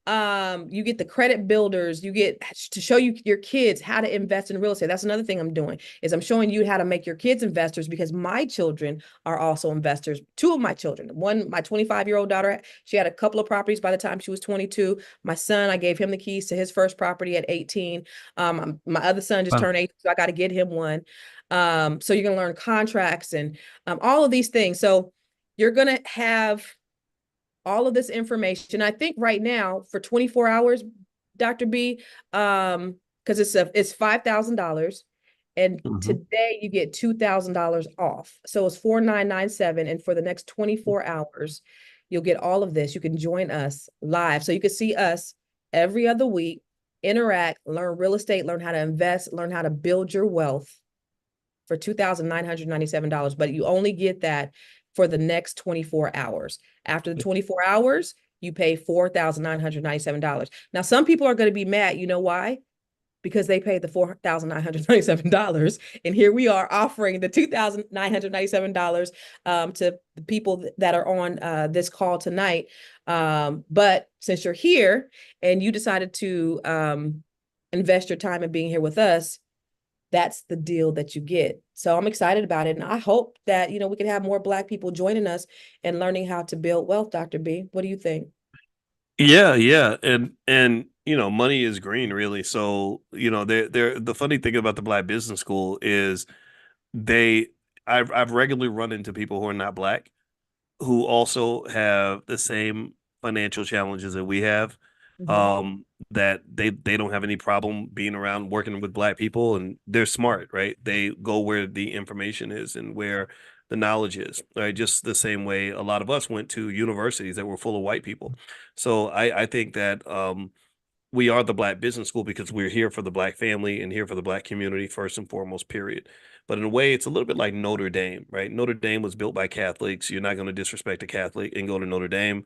You get the credit builders, you get to show you your kids how to invest in real estate. That's another thing I'm doing is I'm showing you how to make your kids investors because my children are also investors. Two of my children, one, my 25-year-old daughter, she had a couple of properties by the time she was 22. My son, I gave him the keys to his first property at 18. My other son just Wow. turned 18, so I got to get him one. So you're going to learn contracts and all of these things. So you're going to have all of this information. I think right now for 24 hours, Dr. B, because it's $5,000. And Hmm. today you get $2,000 off. So it's 4,997. And for the next 24 hours, you'll get all of this. You can join us live. So you can see us every other week, interact, learn real estate, learn how to invest, learn how to build your wealth for $2,997, but you only get that for the next 24 hours. After the 24 hours, you pay $4,997. Now, some people are going to be mad. You know why? Because they paid the $4,997. And here we are offering the $2,997 to the people that are on this call tonight. But since you're here and you decided to invest your time in being here with us, that's the deal that you get. So I'm excited about it. And I hope that, we can have more Black people joining us and learning how to build wealth, Dr. B. What do you think? Yeah, yeah, and money is green, really. So they're the funny thing about the Black Business School is they I've regularly run into people who are not Black who also have the same financial challenges that we have. Mhm. That they don't have any problem being around working with Black people, and they're smart, right? They go where the information is and where the knowledge is, right? Just the same way a lot of us went to universities that were full of white people. So I think that we are the Black Business School because we're here for the Black family and here for the Black community first and foremost, period. But in a way, it's a little bit like Notre Dame, right? Notre Dame was built by Catholics. You're not going to disrespect a Catholic and go to Notre Dame.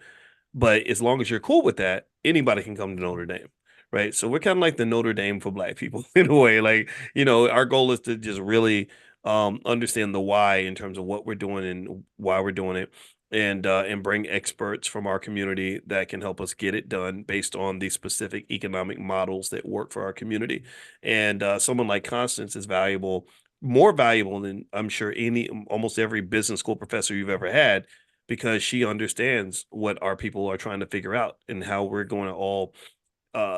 But as long as you're cool with that, anybody can come to Notre Dame, right? So we're kind of like the Notre Dame for Black people in a way. Like, our goal is to just really understand the why in terms of what we're doing and why we're doing it, and bring experts from our community that can help us get it done based on the specific economic models that work for our community. And someone like Constance is valuable, more valuable than I'm sure almost every business school professor you've ever had because she understands what our people are trying to figure out and how we're going to all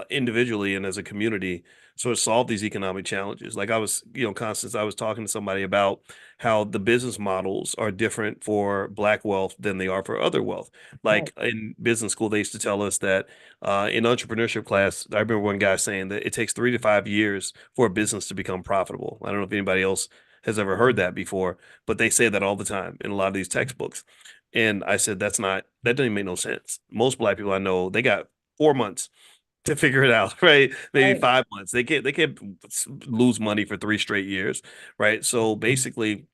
individually and as a community sort of solve these economic challenges. Like Constance, I was talking to somebody about how the business models are different for Black wealth than they are for other wealth. Right. Like in business school, they used to tell us that in entrepreneurship class, I remember one guy saying that it takes 3 to 5 years for a business to become profitable. I don't know if anybody else has ever heard that before, but they say that all the time in a lot of these textbooks. And I said, that doesn't make no sense. Most Black people I know, they got 4 months to figure it out, right? Maybe Right. 5 months. They can't lose money for 3 straight years, right? So basically,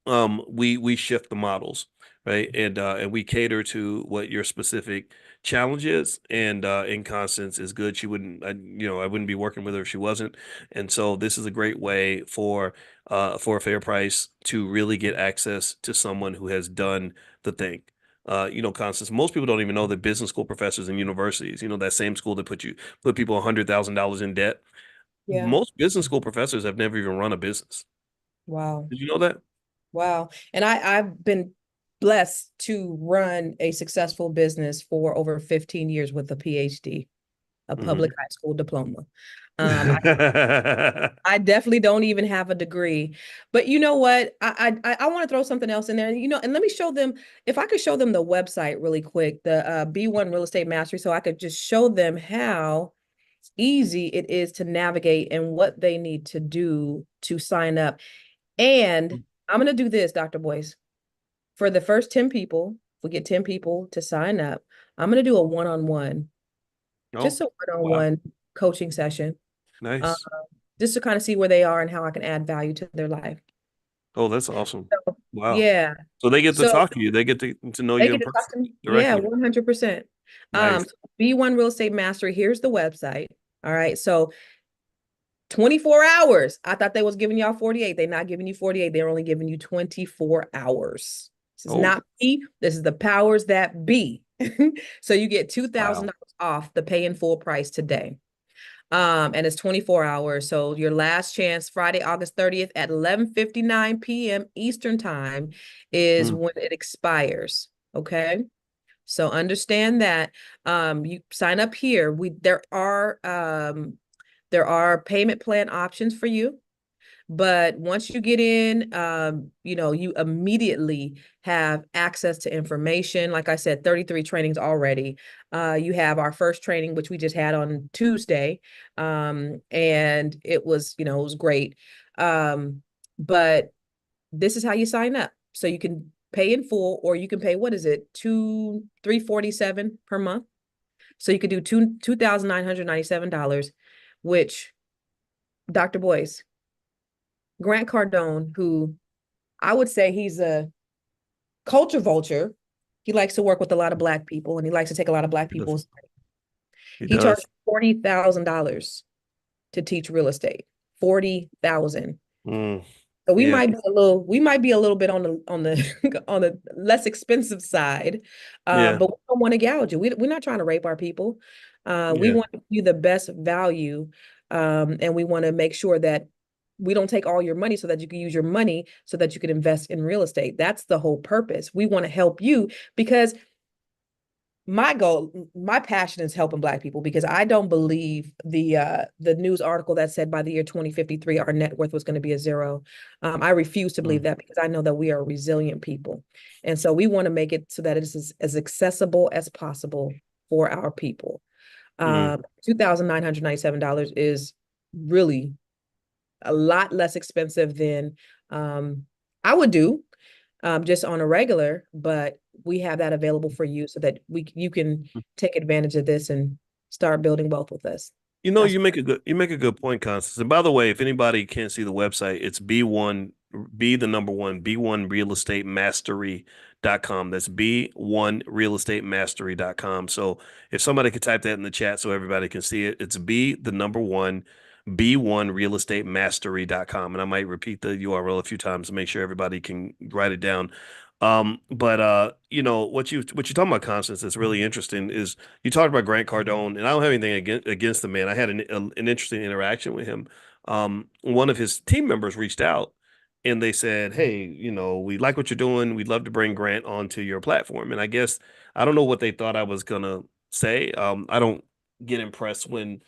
we shift the models, right? And we cater to what your specific challenge is. And Constance is good. She wouldn't, I wouldn't be working with her if she wasn't. And so this is a great way for a fair price to really get access to someone who has done the thing. Constance, most people don't even know that business school professors in universities, that same school that put people $100,000 in debt. Yeah. Most business school professors have never even run a business. Wow. Did you know that? Wow. And I've been blessed to run a successful business for over 15 years with a PhD, a public Hmm. high school diploma. I definitely don't even have a degree, but you know what? I want to throw something else in there, and let me show them if I could show them the website really quick, the B1 Real Estate Mastery, so I could just show them how easy it is to navigate and what they need to do to sign up. And I'm gonna do this, Dr. Boyce. For the first 10 people, if we get 10 people to sign up, I'm gonna do a one-on-one, Oh, just a wow. one-on-one coaching session. Uh, Nice. just to kind of see where they are and how I can add value to their life. Oh, that's awesome. So, Wow. yeah. So they get to So talk to you. They get to know they you get in to talk person to me. Yeah, directly. 100%. Nice. So B1 Real Estate Mastery, here's the website. All right. So 24 hours. I thought they was giving y'all 48. They're not giving you 48. They're only giving you 24 hours. This is Oh, not me. This is the powers that be. So you get wow. $2,000 off the pay in full price today. And it's 24 hours. So your last chance, Friday, August 30th at 11:59 p.m. Eastern time is Mm, when it expires. Okay. So understand that you sign up here. There are payment plan options for you. But once you get in, you immediately have access to information. Like I said, 33 trainings already. You have our first training, which we just had on Tuesday. And it was great. But this is how you sign up. So you can pay in full, or you can pay, what is it, 347 per month. So you could do $2,997, which Dr. Boyce, Grant Cardone, who I would say he's a culture vulture. He likes to work with a lot of Black people, and he likes to take a lot of Black he does. people's. He He charged does. $40,000 to teach real estate. 40,000. Mm, So yeah. we might be a little bit on the on the less expensive side, Yeah. but we don't want to gouge you. We're not trying to rape our people. We Yeah. want to give you the best value, and we want to make sure that we don't take all your money so that you can use your money so that you can invest in real estate. That's the whole purpose. We want to help you because my goal, my passion is helping Black people, because I don't believe the news article that said by the year 2053 our net worth was going to be a zero. I refuse to believe Mm, that, because I know that we are resilient people, and so we want to make it so that it is as accessible as possible for our people. mm. $2,997 is really a lot less expensive than um, I would do just on a regular, but we have that available for you so that you can take advantage of this and start building wealth with us. You know, That's you make a good point, Constance. And by the way, if anybody can't see the website, it's B1 B the number one B1 Real Estate Mastery.com. That's B1 Real Estate Mastery.com. So if somebody could type that in the chat so everybody can see it, it's B the number one B1 Real Estate Mastery.com. And I might repeat the URL a few times to make sure everybody can write it down. But you know, what you're talking about, Constance, that's really interesting is you talked about Grant Cardone, and I don't have anything against the man. I had an interesting interaction with him. One of his team members reached out and they said, "Hey, you know, we like what you're doing. We'd love to bring Grant onto your platform." And I guess I don't know what they thought I was gonna say. I don't get impressed when,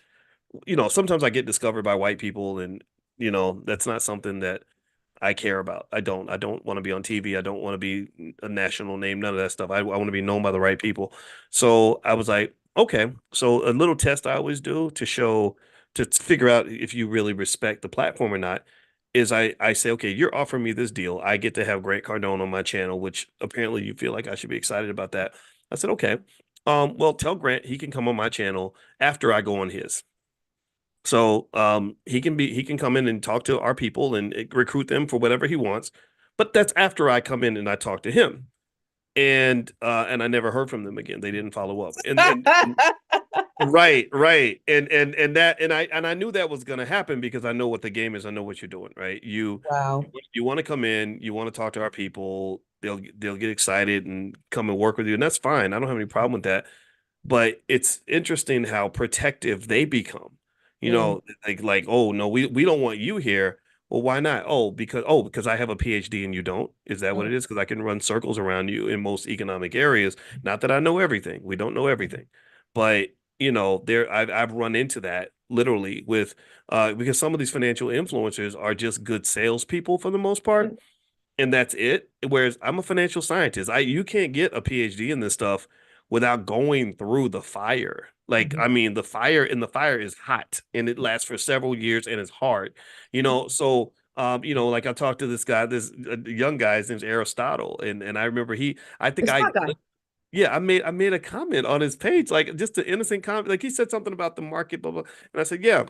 you know, sometimes I get discovered by white people, and you know, that's not something that I care about. I don't want to be on TV. I don't want to be a national name. None of that stuff. I want to be known by the right people. So I was like, okay. So a little test I always do to show to figure out if you really respect the platform or not is I say, okay, you're offering me this deal. I get to have Grant Cardone on my channel, which apparently you feel like I should be excited about that. I said, okay. Well, tell Grant he can come on my channel after I go on his. So he can come in and talk to our people and recruit them for whatever he wants. But that's after I come in and I talk to him. And I never heard from them again. They didn't follow up. And right, right. And I knew that was gonna happen because I know what the game is. I know what you're doing, right? wow. You want to come in, you want to talk to our people, they'll get excited and come and work with you, and that's fine. I don't have any problem with that. But it's interesting how protective they become. You Mm, know, like, oh no, we don't want you here. Well, why not? Oh, because I have a PhD and you don't. Is that what mm, it is? Because I can run circles around you in most economic areas. Not that I know everything. We don't know everything. But you know, I've run into that literally with because some of these financial influencers are just good salespeople for the most part, mm, and that's it. Whereas I'm a financial scientist. You can't get a PhD in this stuff without going through the fire. Like, mhm. I mean, the fire is hot and it lasts for several years and it's hard, you know. So, you know, like I talked to this guy, this young guy, his name's Aristotle, and I remember I The think smart guy. yeah, I made a comment on his page, like just an innocent comment, like he said something about the market, blah blah, and I said, yeah.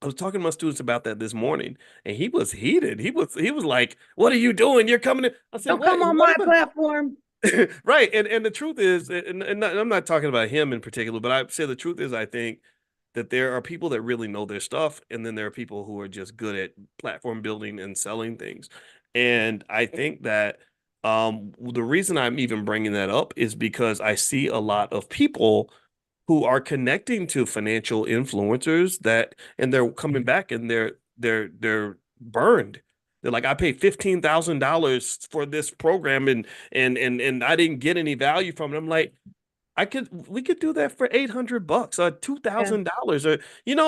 I was talking to my students about that this morning, and he was heated. He was like, "What are you doing? You're coming in." I said, Don't "What? come on What my am platform. I?" Right. And the truth is, I'm not talking about him in particular, but I say the truth is, I think that there are people that really know their stuff, and then there are people who are just good at platform building and selling things. And I think that the reason I'm even bringing that up is because I see a lot of people who are connecting to financial influencers that, and they're coming back and they're burned. They're like, I paid $15,000 for this program, and I didn't get any value from it. I'm like, we could do that for $800 or Yeah, $2,000, or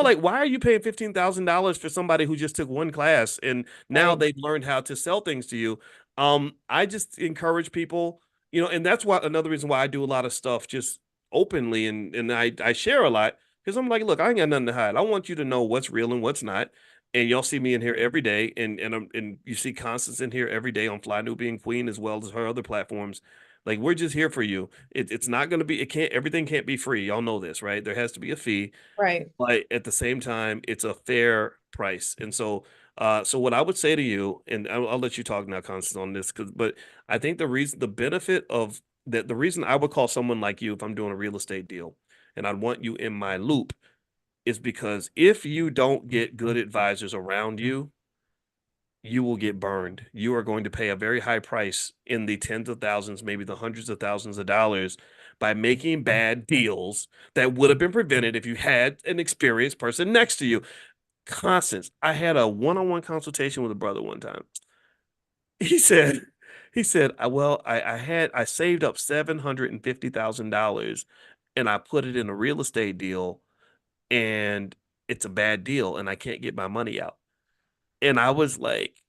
like, why are you paying $15,000 for somebody who just took one class and now right, they've learned how to sell things to you? I just encourage people, and that's why another reason why I do a lot of stuff just openly, and I share a lot, because I'm like, look, I ain't got nothing to hide. I want you to know what's real and what's not. And y'all see me in here every day, and you see Constance in here every day on Fly New Being Queen as well as her other platforms. Like, we're just here for you. It's not going to be, it can't, everything can't be free. Y'all know this, right? There has to be a fee, right. but at the same time, it's a fair price. And so what I would say to you, and I'll let you talk now, Constance, on this, but I think the benefit of that, the reason I would call someone like you if I'm doing a real estate deal and I'd want you in my loop is because if you don't get good advisors around you, you will get burned. You are going to pay a very high price in the tens of thousands, maybe the hundreds of thousands of dollars by making bad deals that would have been prevented if you had an experienced person next to you. Constance, I had a one-on-one consultation with a brother one time. He said, well, I saved up $750,000 and I put it in a real estate deal, and it's a bad deal and I can't get my money out. And I was like,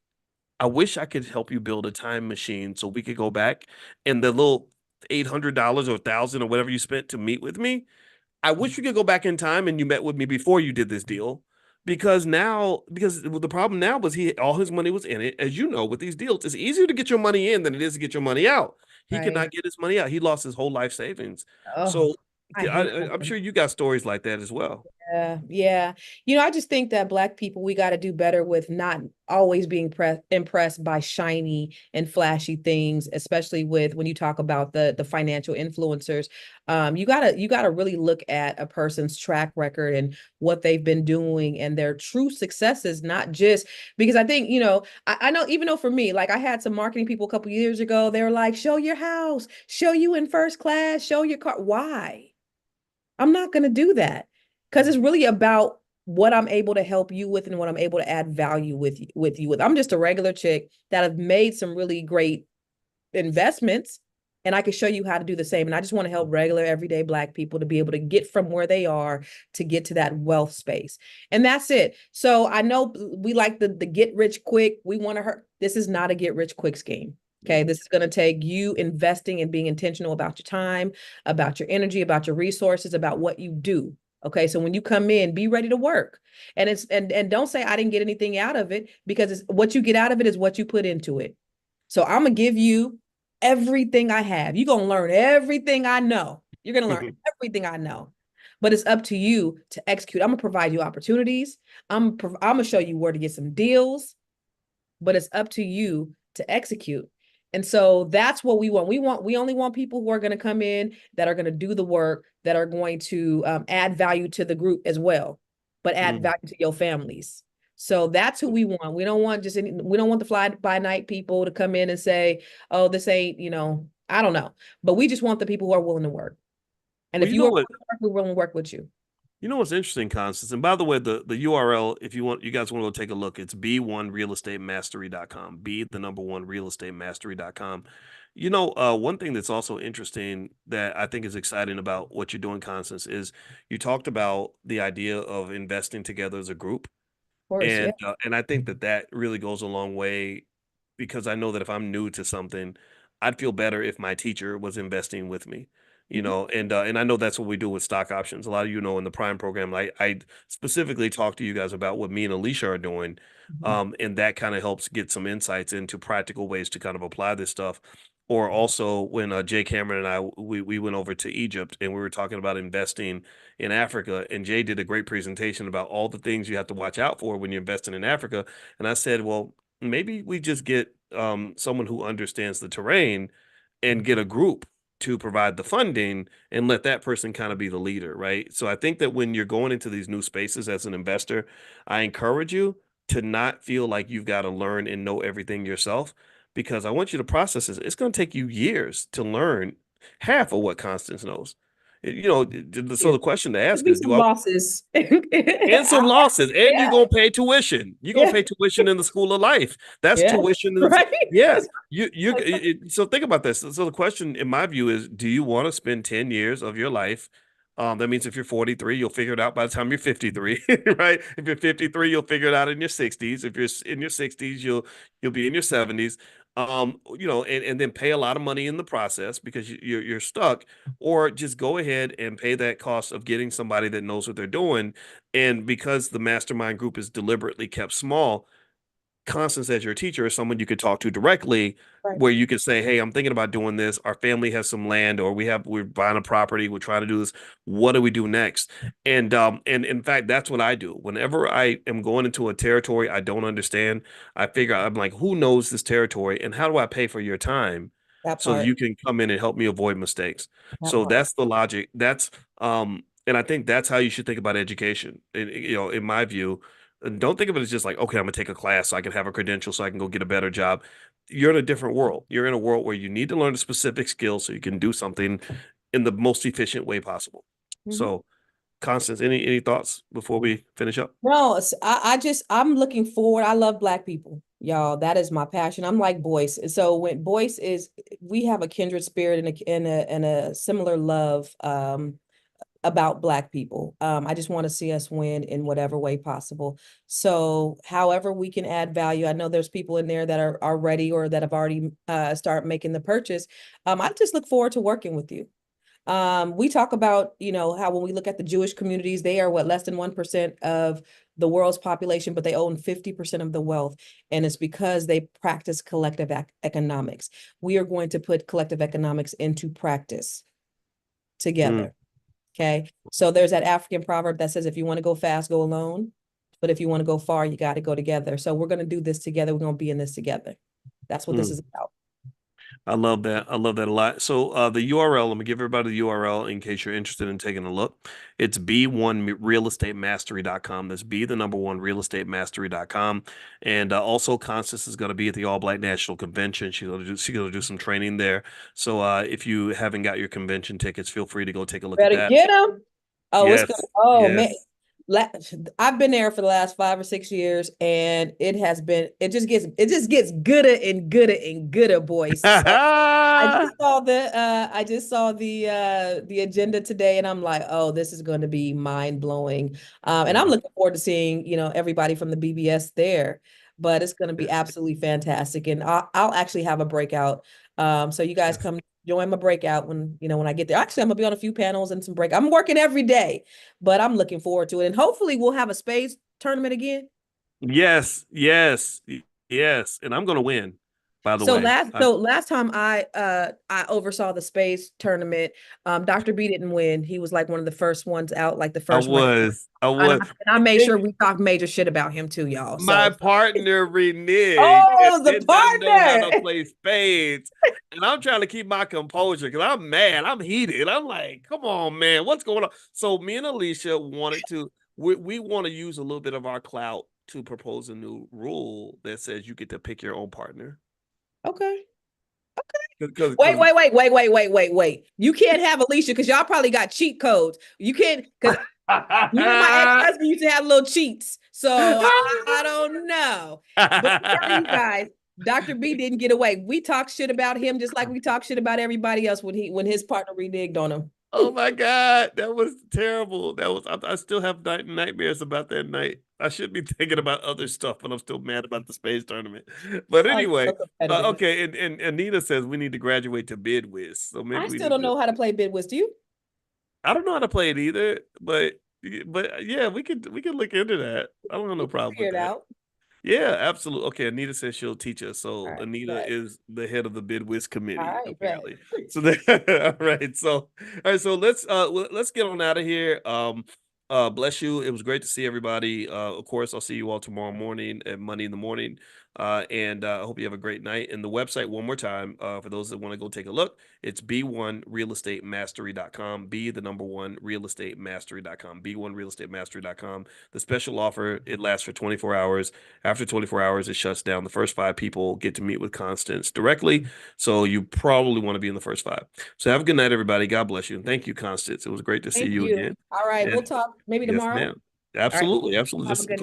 I wish I could help you build a time machine so we could go back, and the little $800 or 1,000 or whatever you spent to meet with me. I wish we could go back in time and you met with me before you did this deal, because the problem now was all his money was in it. As you know, with these deals, it's easier to get your money in than it is to get your money out. He could Right. not get his money out. He lost his whole life savings. Oh, So I hate that. I'm sure you got stories like that as well. Yeah, yeah. I just think that Black people, we got to do better with not always being impressed by shiny and flashy things, especially with when you talk about the financial influencers. You gotta really look at a person's track record and what they've been doing and their true successes, not just because I think, I know, even though for me, like I had some marketing people a couple years ago, they were like, show your house, show you in first class, show your car. Why? I'm not going to do that because it's really about what I'm able to help you with and what I'm able to add value with. I'm just a regular chick that have made some really great investments, and I can show you how to do the same. And I just want to help regular everyday Black people to be able to get from where they are to get to that wealth space. And that's it. So I know we like the get rich quick. We want to hurt. This is not a get rich quick scheme. Okay, Mhm. this is going to take you investing and being intentional about your time, about your energy, about your resources, about what you do. Okay, so when you come in, be ready to work. And and don't say I didn't get anything out of it, because it's what you get out of it is what you put into it. So I'm gonna give you everything I have. You're gonna learn everything I know. You're gonna learn everything I know. But it's up to you to execute. I'm gonna provide you opportunities. I'm gonna show you where to get some deals, but it's up to you to execute. And so that's what we want. We only want people who are going to come in, that are going to do the work, that are going to add value to the group as well, but add Mhm. value to your families. So that's who we want. We don't want the fly by night people to come in and say, "Oh, this ain't, I don't know." But we just want the people who are willing to work. And Well, if you are willing to work, we're willing to work with you. what's interesting, Constance, and by the way, the URL, if you guys want to go take a look, it's b1realestatemmastery.com. B, the number one, realestatemmastery.com. One thing that's also interesting that I think is exciting about what you're doing, Constance, is you talked about the idea of investing together as a group. Of course, yeah. And I think that that really goes a long way, because I know that if I'm new to something, I'd feel better if my teacher was investing with me, Mhm. and I know that's what we do with stock options. A lot of in the Prime program, I specifically talk to you guys about what me and Alicia are doing, Mhm. and that kind of helps get some insights into practical ways to kind of apply this stuff. Or also when Jay Cameron and I we went over to Egypt and we were talking about investing in Africa, and Jay did a great presentation about all the things you have to watch out for when you're investing in Africa. And I said, well, maybe we just get someone who understands the terrain and get a group to provide the funding and let that person kind of be the leader, right? So I think that when you're going into these new spaces as an investor, I encourage you to not feel like you've got to learn and know everything yourself, because I want you to process this. It's going to take you years to learn half of what Constance knows. So Yeah. the question to There'll ask be is, some losses. and some losses, and you're Yeah, gonna pay tuition. You're gonna yeah, pay tuition in the school of life. That's yeah, tuition. right. Yeah. So think about this. So the question, in my view, is: do you want to spend 10 years of your life? That means if you're 43, you'll figure it out by the time you're 53, right? If you're 53, you'll figure it out in your 60s. If you're in your 60s, you'll be in your 70s. And then pay a lot of money in the process because you're stuck, or just go ahead and pay that cost of getting somebody that knows what they're doing. And because the mastermind group is deliberately kept small, Constance, as your teacher, is someone you could talk to directly, Right. where you could say, "Hey, I'm thinking about doing this. Our family has some land, or we're buying a property. We're trying to do this. What do we do next?" And in fact, that's what I do. Whenever I am going into a territory I don't understand, I figure I'm like, "Who knows this territory, and how do I pay for your time That so that part. you can come in and help me avoid mistakes?" That So part. that's the logic. And I think that's how you should think about education. In my view, and don't think of it as just like, okay, I'm gonna take a class so I can have a credential so I can go get a better job. You're in a different world. You're in a world where you need to learn a specific skill so you can do something in the most efficient way possible. Mhm. So, Constance, any thoughts before we finish up? No, I'm looking forward. I love Black people, y'all. That is my passion. I'm like Boyce. And so when Boyce is, we have a kindred spirit and a similar love about Black people. I just want to see us win in whatever way possible. So however we can add value. I know there's people in there that are ready or that have already started making the purchase. I just look forward to working with you. We talk about, how when we look at the Jewish communities, they are what, less than 1% of the world's population, but they own 50% of the wealth. And it's because they practice collective economics. We are going to put collective economics into practice Mm, together. Okay. So there's that African proverb that says, if you want to go fast, go alone. But if you want to go far, you got to go together. So we're going to do this together. We're going to be in this together. That's what this mm. is about. I love that. I love that a lot. So the URL, I'm gonna give everybody the URL in case you're interested in taking a look. It's b1realestatemmastery.com. That's B the number one realestatemmastery.com. And also Constance is gonna be at the All Black National Convention. She's gonna do some training there. So if you haven't got your convention tickets, feel free to go take a look at Better that. get them. Oh, it's good. Yes, Oh man. yes. La- I've been there for the last 5 or 6 years, and it just gets gooder and gooder and gooder, boys. So I just saw the agenda today, and I'm like, oh, this is going to be mind blowing. And I'm Mm, looking forward to seeing, everybody from the BBS there. But it's going to be yes, absolutely fantastic, and I'll actually have a breakout. So you guys yes. come join my breakout when I get there. Actually, I'm gonna be on a few panels and some break. I'm working every day, but I'm looking forward to it, and hopefully we'll have a spades tournament again. Yes, yes, yes. And I'm gonna win, by the So way. last so last time I oversaw the spades tournament, Dr. B didn't win. He was like one of the first ones out, like the I first round. was. I And was. I made And sure we talked major shit about him too, y'all. my So partner reneged and oh, the did not know how to partner. play spades. And I'm trying to keep my composure because I'm mad. I'm heated. I'm like, come on, man, what's going on? So me and Alicia wanted to. We want to use a little bit of our clout to propose a new rule that says you get to pick your own partner. Okay. Wait, Because wait, wait, wait, wait, wait, wait, wait. You can't have Alicia because y'all probably got cheat codes. You can't because me and my ex-husband used to have little cheats. So I don't know. But I'm telling you guys, Dr. B didn't get away. We talk shit about him just like we talk shit about everybody else when his partner reneged on him. Oh my God, that was terrible. I still have nightmares about that night. I should be thinking about other stuff, but I'm still mad about the space tournament. But Oh, anyway, so competitive. okay, and Anita says we need to graduate to bid whiz. So maybe I we still need don't to. know how to play bid whist. Do you? I don't know how to play it either, but yeah, we could look into that. I don't have no We can problem figure with it that. out. Yeah, absolutely. Okay, Anita says she'll teach us. All So right, Anita bet. is the head of the bid whiz All committee, right, bet. apparently. So all right. So all right, so let's get on out of here. Bless you. It was great to see everybody. Of course, I'll see you all tomorrow morning at Monday in the morning. And I hope you have a great night. And the website, one more time, for those that want to go take a look, it's b1realestatemastery.com. B the number one realestatemastery.com. b1realestatemastery.com. The special offer, it lasts for 24 hours. After 24 hours, it shuts down. The first five people get to meet with Constance directly. So you probably want to be in the first five. So have a good night, everybody. God bless you. And thank you, Constance. It was great to see Thank you you. again. All right, we'll And talk maybe yes, tomorrow. ma'am. All right. Absolutely. Absolutely. Have a Just good